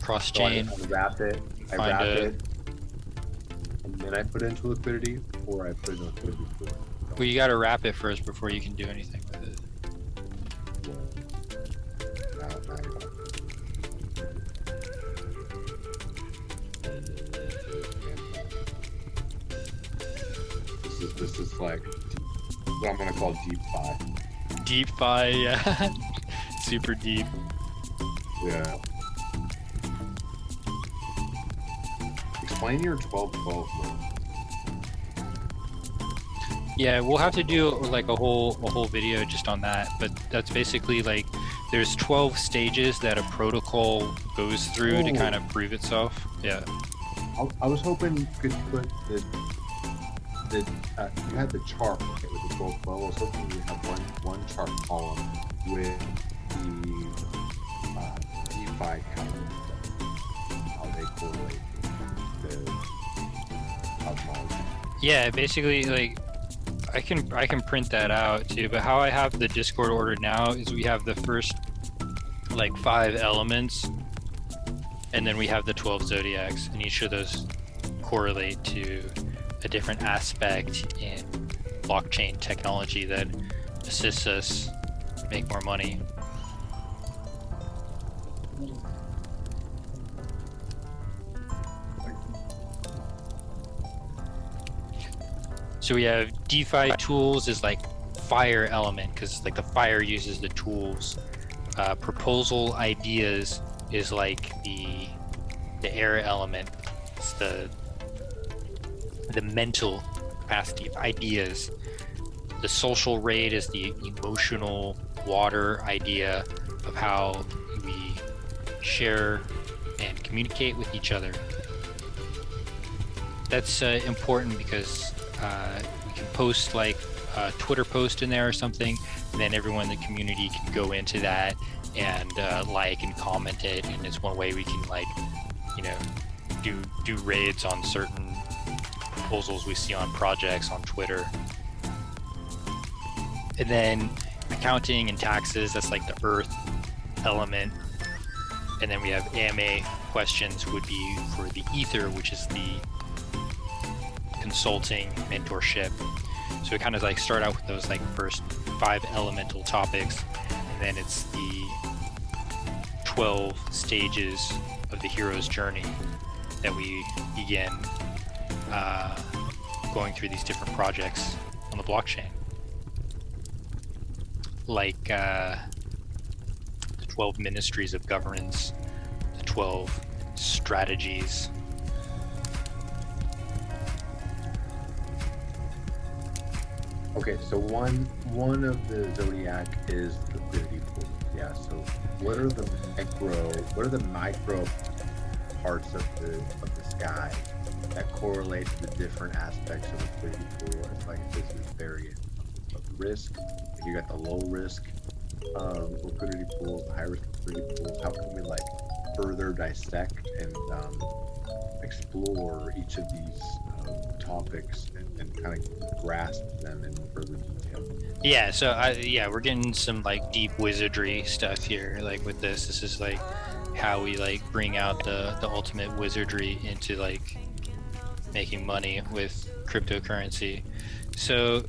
cross chain. So I wrap it. I wrap it. And then I put it into liquidity, or I put it in liquidity before. Well, you got to wrap it first before you can do anything with it. This is like what I'm gonna call deep fi. Deep fi, yeah. Super deep. Yeah. Explain your 12-12 move. Yeah, we'll have to do like a whole video just on that, but that's basically like there's 12 stages that a protocol goes through to kind of prove itself. Yeah. I was hoping you could put the you had the chart with the 12. I was hoping you have one chart column with the DeFi calendar, how they correlate the cosmology. Yeah, basically, like I can print that out too. But how I have the Discord ordered now is we have the first like 5 elements, and then we have the 12 zodiacs, and each of those correlate to a different aspect in blockchain technology that assists us make more money. So we have DeFi tools is like fire element, because like the fire uses the tools. Proposal ideas is like the air element. It's the mental capacity of ideas. The social rate is the emotional water idea of how we share and communicate with each other. That's important because we can post like a Twitter post in there or something, and then everyone in the community can go into that and like and comment it, and it's one way we can, like, you know, do raids on certain proposals we see on projects on Twitter. And then accounting and taxes, that's like the earth element. And then we have AMA questions would be for the ether, which is the consulting mentorship. So we kind of like start out with those like first 5 elemental topics, and then it's the 12 stages of the hero's journey that we begin going through these different projects on the blockchain. Like the 12 ministries of governance, the 12 strategies. Okay, so one of the zodiac is liquidity pool. Yeah. So what are the micro parts of the sky that correlate to the different aspects of liquidity pool? It's like this is variant of risk. If you got the low risk liquidity pools, the high risk liquidity pools, how can we like further dissect and explore each of these topics and kind of grasp them in further detail? Yeah, so we're getting some like deep wizardry stuff here. Like with this is like how we like bring out the ultimate wizardry into like making money with cryptocurrency. So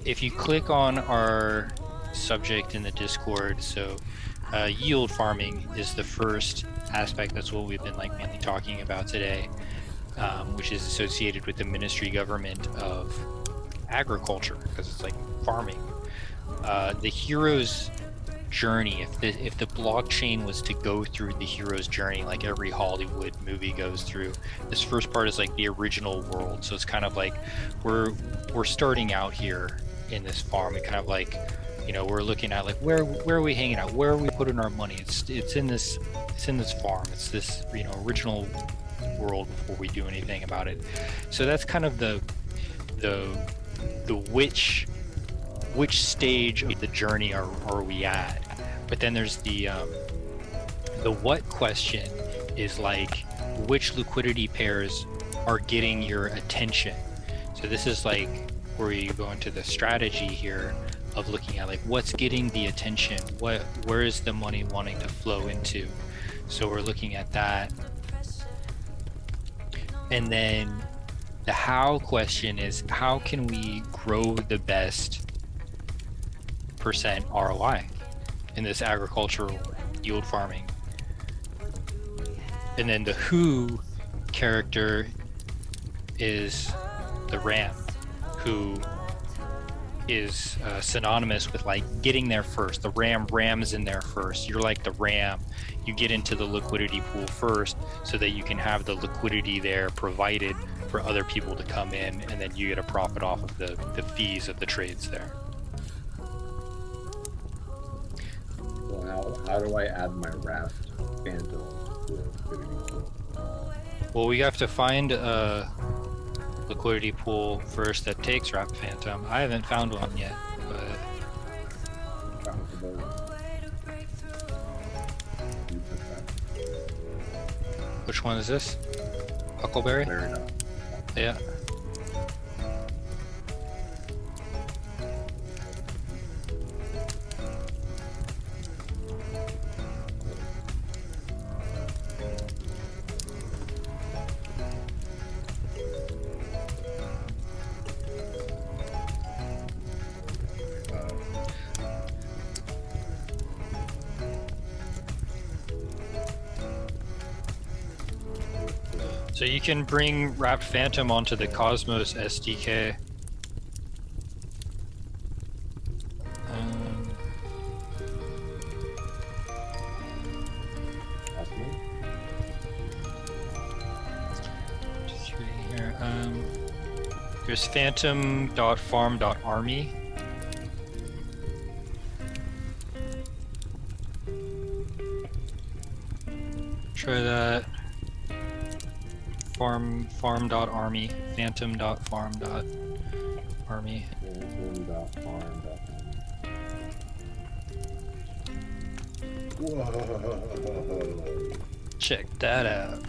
if you click on our subject in the Discord, so yield farming is the first aspect. That's what we've been like mainly talking about today, which is associated with the ministry government of agriculture, because it's like farming. The hero's journey, if the blockchain was to go through the hero's journey like every Hollywood movie goes through, this first part is like the original world. So it's kind of like we're starting out here in this farm, and kind of like, you know, we're looking at like where are we hanging out, where are we putting our money? It's in this farm, it's this, you know, original world before we do anything about it. So that's kind of the which stage of the journey are we at. But then there's the what question is like which liquidity pairs are getting your attention. So this is like where you go into the strategy here of looking at like what's getting the attention, where is the money wanting to flow into. So we're looking at that. And then the how question is how can we grow the best percent ROI in this agricultural yield farming. And then the who character is the ram, who is synonymous with like getting there first. The rams in there first. You're like the ram. You get into the liquidity pool first so that you can have the liquidity there provided for other people to come in, and then you get a profit off of the fees of the trades there. Wow. How do I add my raft phantom to the liquidity pool? Well, we have to find a liquidity pool first that takes wrapped phantom. I haven't found one yet, but which one is this? Huckleberry? Yeah. So you can bring Wrapped Phantom onto the Cosmos SDK. Just reading here. There's phantom.farm.army. Try that. Farm.army, phantom.farm.army. Whoa. Check that out.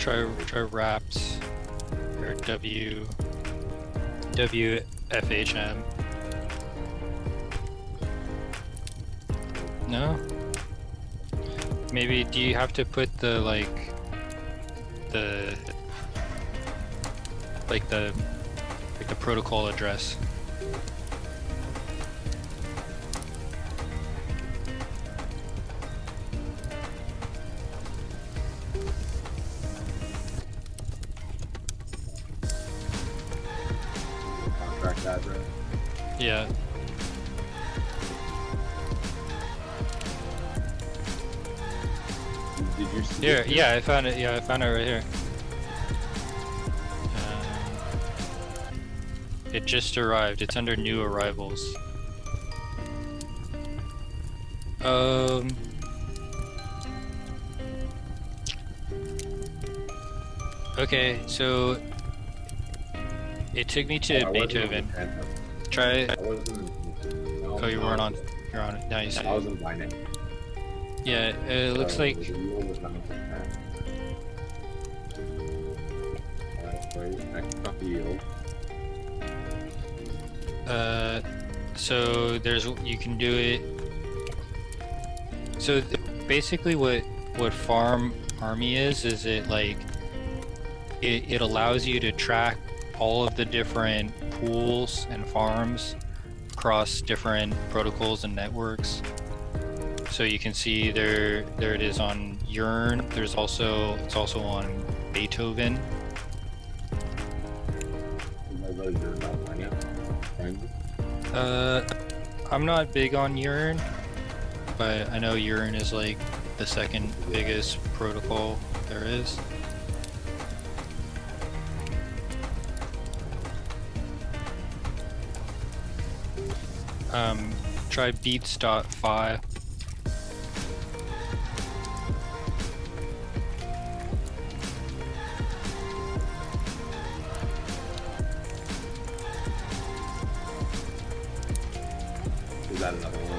Try wraps or WFHM. No? Maybe do you have to put the the protocol address? Address. Yeah. Did you see Here, it? yeah, I found it. Yeah, I found it right here. It just arrived. It's under new arrivals. Okay, so it took me to Beethoven. Try. Oh, you weren't on. You're on it. Nice. I was in Binance. Yeah, it looks like. So there's you can do it. So basically, what Farm Army is it like it allows you to track all of the different pools and farms across different protocols and networks. So you can see there it is on Yearn. It's also on Beethoven. I'm not big on Yearn, but I know Yearn is like the second biggest protocol there is. Try beats.fi. Is that another one?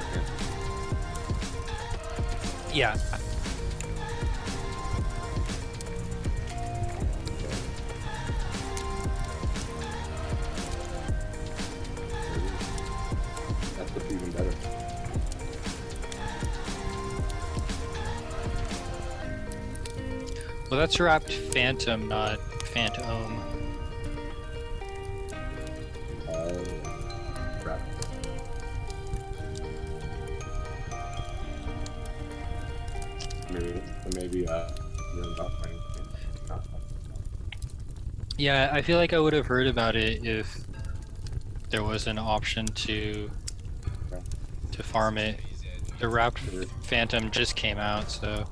Yeah. That's what's even better. Well, that's Wrapped Phantom, not Phantom. Crap. Maybe you're about playing. Yeah, I feel like I would have heard about it if there was an option to farm it. The Wrapped Phantom just came out, so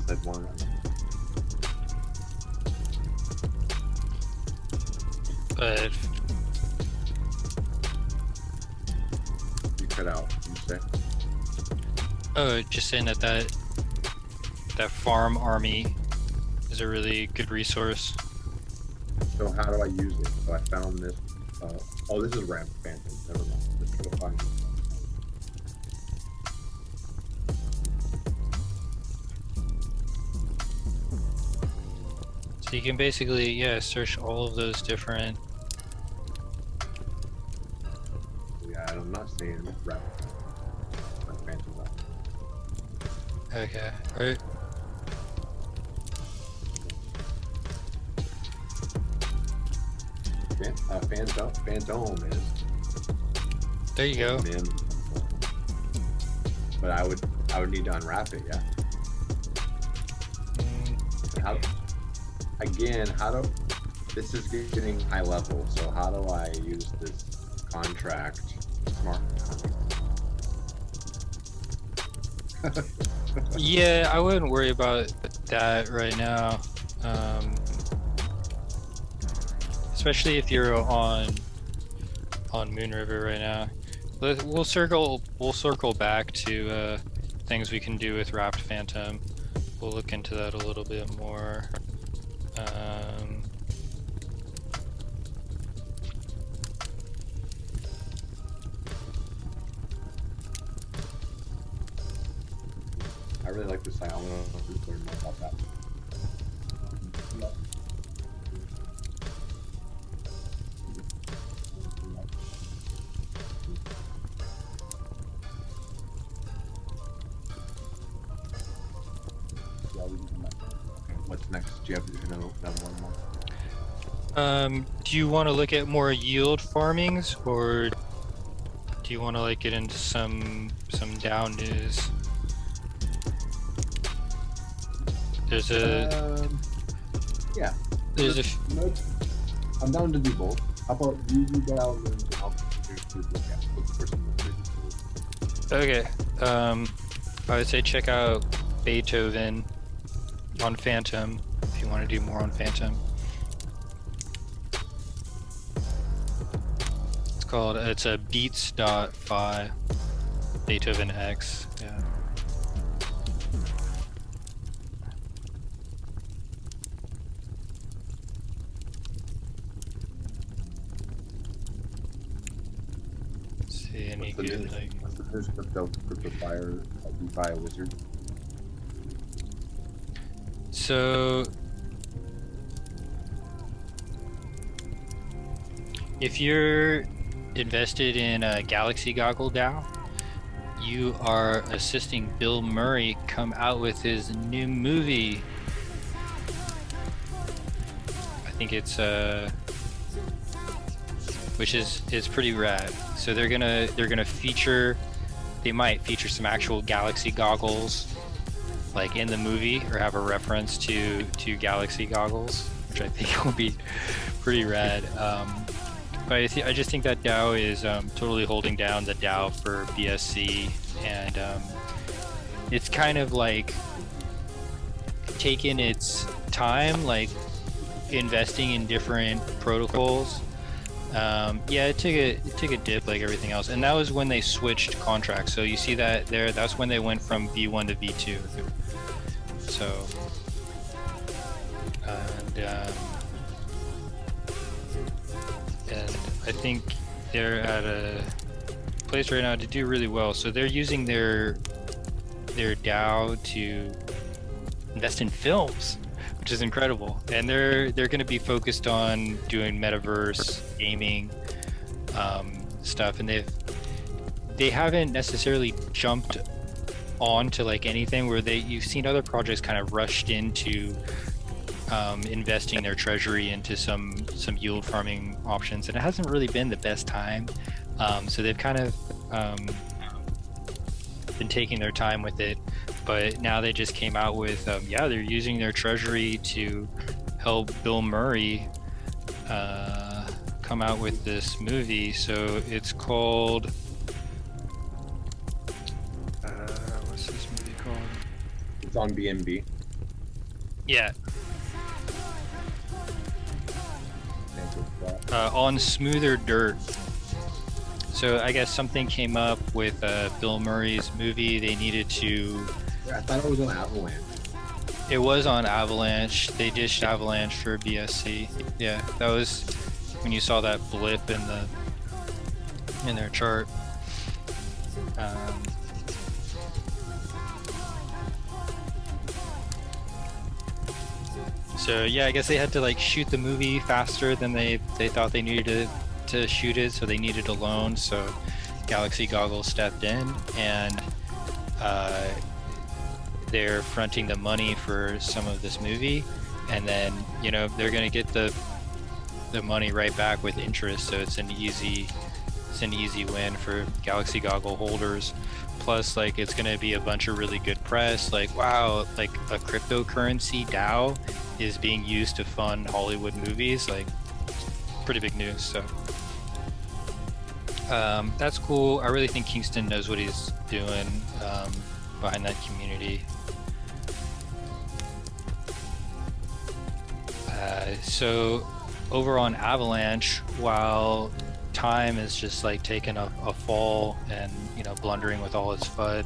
said one. But You cut out. You say? oh, just saying that farm army is a really good resource. So how do I use it? So I found this. Oh, this is Ramp Phantom. Never mind. Let's try to find it. So you can basically, yeah, search all of those different. Yeah, I'm not saying Ramp Phantom. Okay, alright. Phantom is. There you go. But I would need to unwrap it, yeah. And how do this is getting high level, so how do I use this contract smart contract? Yeah, I wouldn't worry about that right now. Especially if you're on Moon River right now. We'll circle back to things we can do with Wrapped Phantom. We'll look into that a little bit more. I really like this site. I want to learn more about that. What's next? Do you have another one more? Do you want to look at more yield farmings, or do you want to like get into some DAO news? There's a yeah. There's a I'm down to do both. How about you do DAO and I'll look at what's the first one. okay. I would say check out Beethoven on Phantom if you want to do more on Phantom. It's a beats.fi Beethoven X. Yeah. See any good like What's the first crypto fire DeFi wizard? so if you're invested in a Galaxy Goggle DAO, you are assisting Bill Murray come out with his new movie. I think it's which is pretty rad. So they're gonna feature, they might feature some actual Galaxy goggles like in the movie, or have a reference to Galaxy goggles, which I think will be pretty rad. But I just think that DAO is totally holding down the DAO for BSC, and it's kind of like taken its time, like investing in different protocols. Yeah, it took a dip like everything else, and that was when they switched contracts. So you see that there, that's when they went from V1 to V2. So, and I think they're at a place right now to do really well. So they're using their DAO to invest in films, which is incredible. And they're going to be focused on doing metaverse gaming stuff, and they haven't necessarily jumped on to like anything where you've seen other projects kind of rushed into investing their treasury into some yield farming options, and it hasn't really been the best time. So they've kind of been taking their time with it, but now they just came out with they're using their treasury to help Bill Murray come out with this movie. So it's called what's this movie called? It's on BNB. Yeah. On smoother dirt. So I guess something came up with Bill Murray's movie. They needed to. I thought it was on Avalanche. It was on Avalanche. They dished Avalanche for BSC. Yeah, that was when you saw that blip in their chart. So yeah, I guess they had to like shoot the movie faster than they thought they needed to shoot it, so they needed a loan. So Galaxy Goggles stepped in, and they're fronting the money for some of this movie, and then they're gonna get the money right back with interest. So it's an easy win for Galaxy Goggle holders. Plus, like, it's gonna be a bunch of really good press. Like, wow, like a cryptocurrency DAO is being used to fund Hollywood movies. Like, pretty big news. So that's cool. I really think Kingston knows what he's doing behind that community. So over on Avalanche, while time is just like taking a fall and blundering with all its FUD,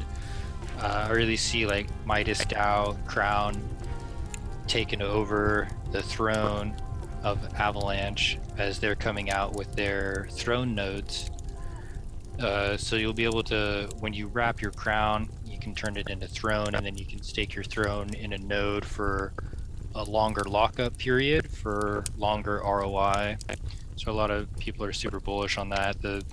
I really see like Midas DAO Crown taking over the throne of Avalanche as they're coming out with their throne nodes. So you'll be able to, when you wrap your crown, you can turn it into throne, and then you can stake your throne in a node for a longer lockup period for longer ROI. So a lot of people are super bullish on that. The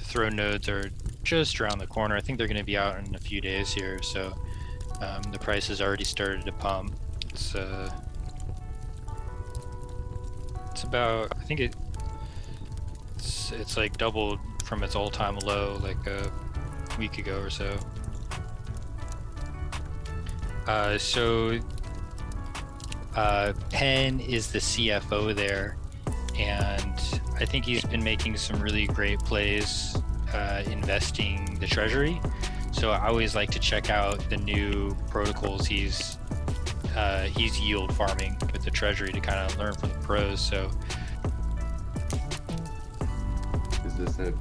throne nodes are just around the corner. I think they're going to be out in a few days here. So the price has already started to pump. It's about, I think it's like doubled from its all-time low like a week ago or so. Penn is the CFO there, and I think he's been making some really great plays investing the treasury. So I always like to check out the new protocols he's yield farming with the treasury to kind of learn from the pros. So is this a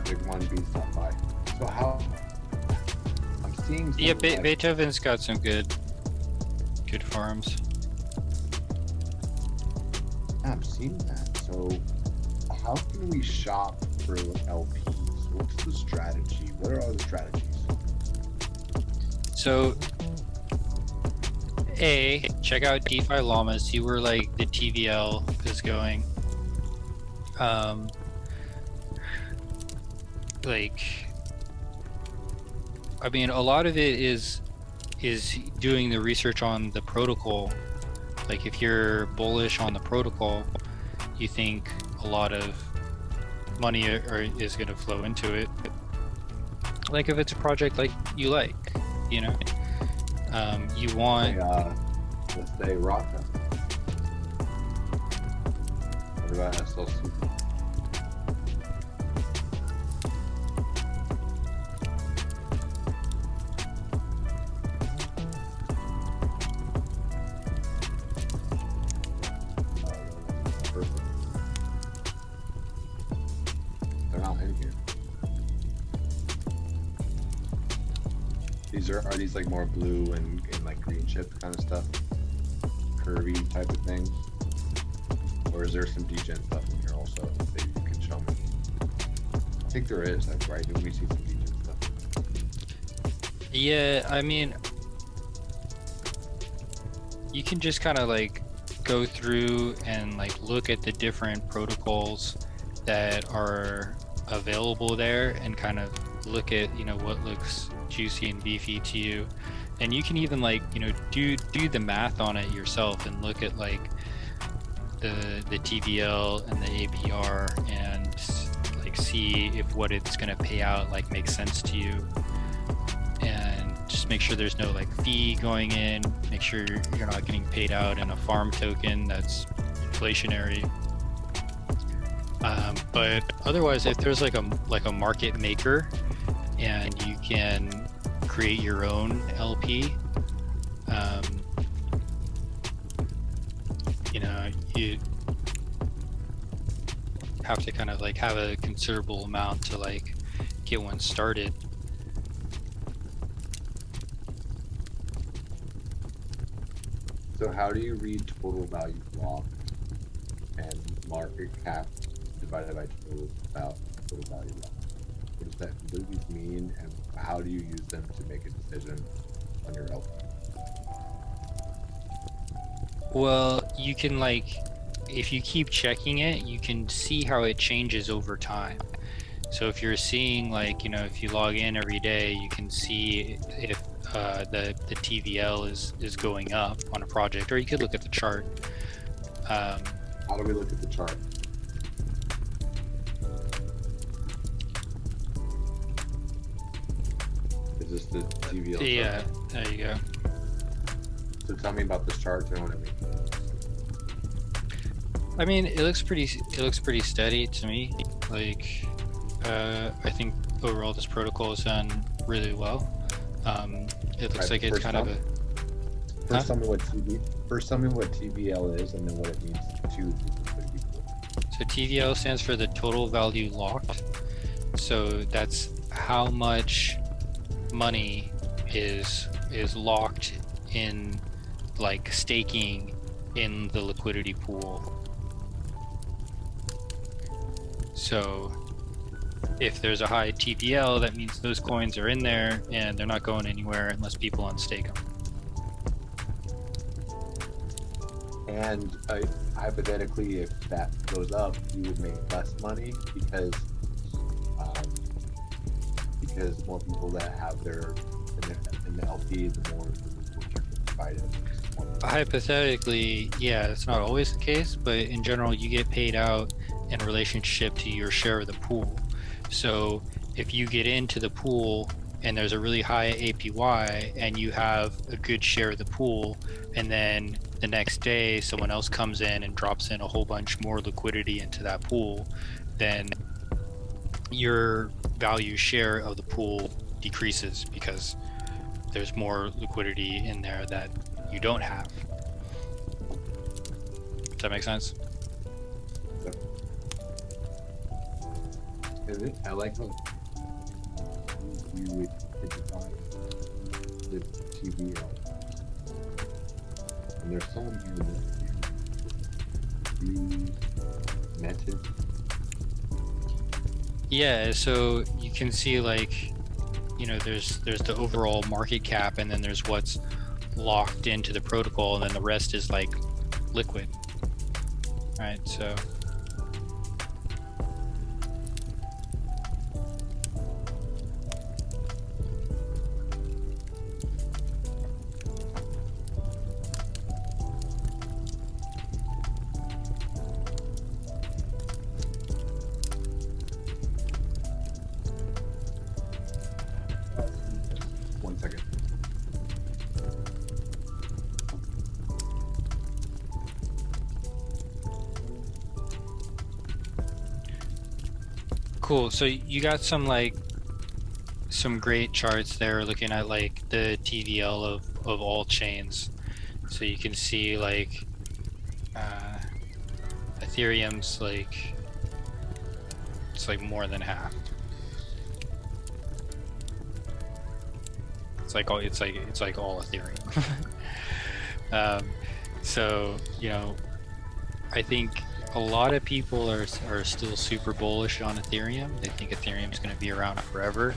big one stop by? So how I'm seeing yeah, Beethoven's got some good farms. I'm seeing that. So how can we shop for LPs? What's the strategy? What are the strategies? So check out DeFi Llama, see where like the TVL is going. I mean, a lot of it is doing the research on the protocol. Like, if you're bullish on the protocol, you think a lot of money is going to flow into it. Like, if it's a project like you like, you want. Let's say Raka. What about SLC? Are these like more blue and like green chip kind of stuff, curvy type of things, or is there some degen stuff in here also that you can show me? I think there is. That's right. Didn't we see some degen stuff? Yeah, I mean, you can just kind of like go through and like look at the different protocols that are available there and kind of look at what looks juicy and beefy to you, and you can even like do the math on it yourself and look at like the TVL and the APR and like see if what it's going to pay out like makes sense to you, and just make sure there's no like fee going in, make sure you're not getting paid out in a farm token that's inflationary. But otherwise, if there's like a market maker and you can create your own LP, You know, you have to kind of like have a considerable amount to like get one started. So how do you read total value block and market cap divided by total value block? What does that, what do these mean, and how do you use them to make a decision on your LP? Well, you can like, if you keep checking it, you can see how it changes over time. So if you're seeing like, you know, if you log in every day, you can see if the TVL is going up on a project, or you could look at the chart. How do we look at the chart? Is this the TVL? Yeah, there you go. So tell me about this chart. You know what I mean? I mean, it looks pretty steady to me. Like, I think overall this protocol has done really well. It looks like it's kind of a. First, tell me what TVL is, and then what it means to liquidity pool. So TVL stands for the total value locked. So that's how much money is locked in, like staking in the liquidity pool. So if there's a high TVL, that means those coins are in there and they're not going anywhere unless people unstake them. And hypothetically, if that goes up, you would make less money because more people that have their in the LP, the more you provide it. Hypothetically, yeah, that's not always the case, but in general, you get paid out in relationship to your share of the pool. So if you get into the pool and there's a really high APY and you have a good share of the pool, and then the next day someone else comes in and drops in a whole bunch more liquidity into that pool, then your value share of the pool decreases because there's more liquidity in there that you don't have. Does that make sense? I like how you would identify the TVL. And there's someone here that you method. Yeah, so you can see like, you know, there's the overall market cap, and then there's what's locked into the protocol, and then the rest is like liquid. Right, so cool. So you got some great charts there looking at like the TVL of all chains. So you can see like Ethereum's like, it's like more than half. It's like all Ethereum. So, you know, I think a lot of people are still super bullish on Ethereum. They think Ethereum is going to be around forever.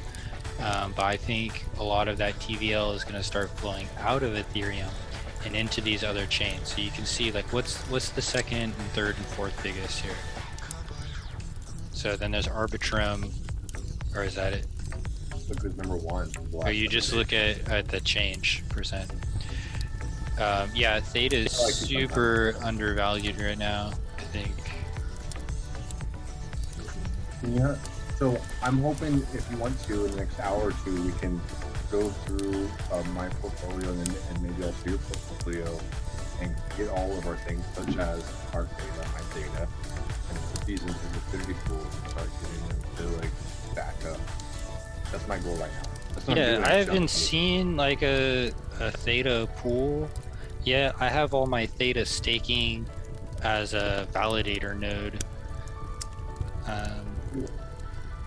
But I think a lot of that TVL is going to start flowing out of Ethereum and into these other chains. So you can see like what's the second and third and fourth biggest here. So then there's Arbitrum, or is that it? Look who's number one. Or you just look at the change percent. Yeah, Theta is super undervalued right now, I think. Yeah. So I'm hoping if you want to, in the next hour or two, we can go through my portfolio and maybe also your portfolio and get all of our things, such as our data, my data, and put these into the liquidity pool and start getting them to like back up. That's my goal right now. That's not Yeah, doing I a haven't chunk. seen like a theta pool. Yeah, I have all my theta staking as a validator node.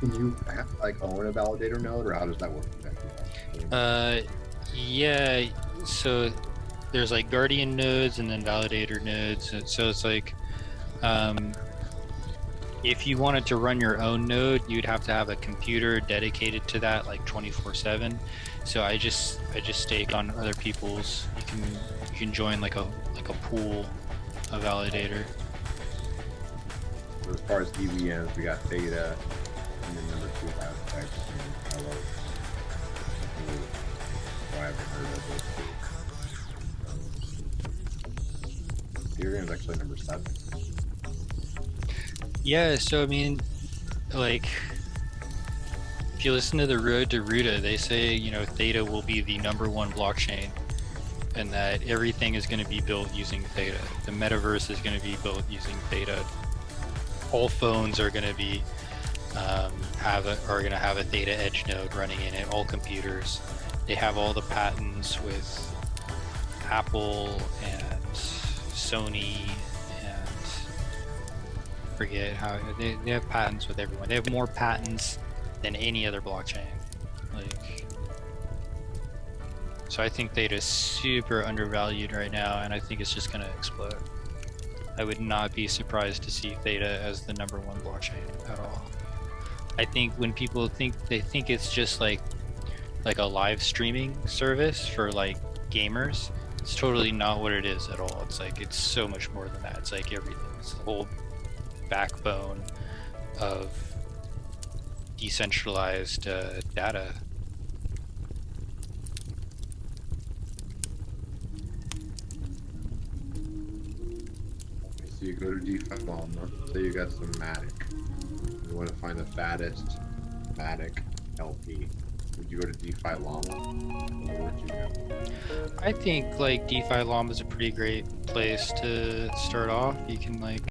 Can you like own a validator node, or how does that work exactly? Yeah, so there's like guardian nodes and then validator nodes. So it's like, if you wanted to run your own node, you'd have to have a computer dedicated to that, like 24/7. So I just stake on other people's. You can join like a pool, a validator. So as far as EVMs, we got Theta, and then number 2 Aztecs, and Hello. I haven't heard of those two. Ethereum's actually number 7. Yeah, so I mean, like, if you listen to the RoadtoRoota, they say, you know, Theta will be the #1 blockchain, and that everything is going to be built using Theta. The metaverse is going to be built using Theta. All phones are going to be have a Theta edge node running in it. All computers, they have all the patents with Apple and Sony. Forget how they have patents with everyone. They have more patents than any other blockchain. Like, so I think Theta is super undervalued right now, and I think it's just gonna explode. I would not be surprised to see Theta as the #1 blockchain at all. I think when people think it's just like a live streaming service for like gamers, it's totally not what it is at all. It's like, it's so much more than that. It's like everything. It's the whole backbone of decentralized data. So you go to DeFi Llama, say you got some Matic. You want to find the fattest Matic LP. Would you go to DeFi Llama, or would you go? I think like DeFi Llama is a pretty great place to start off. You can like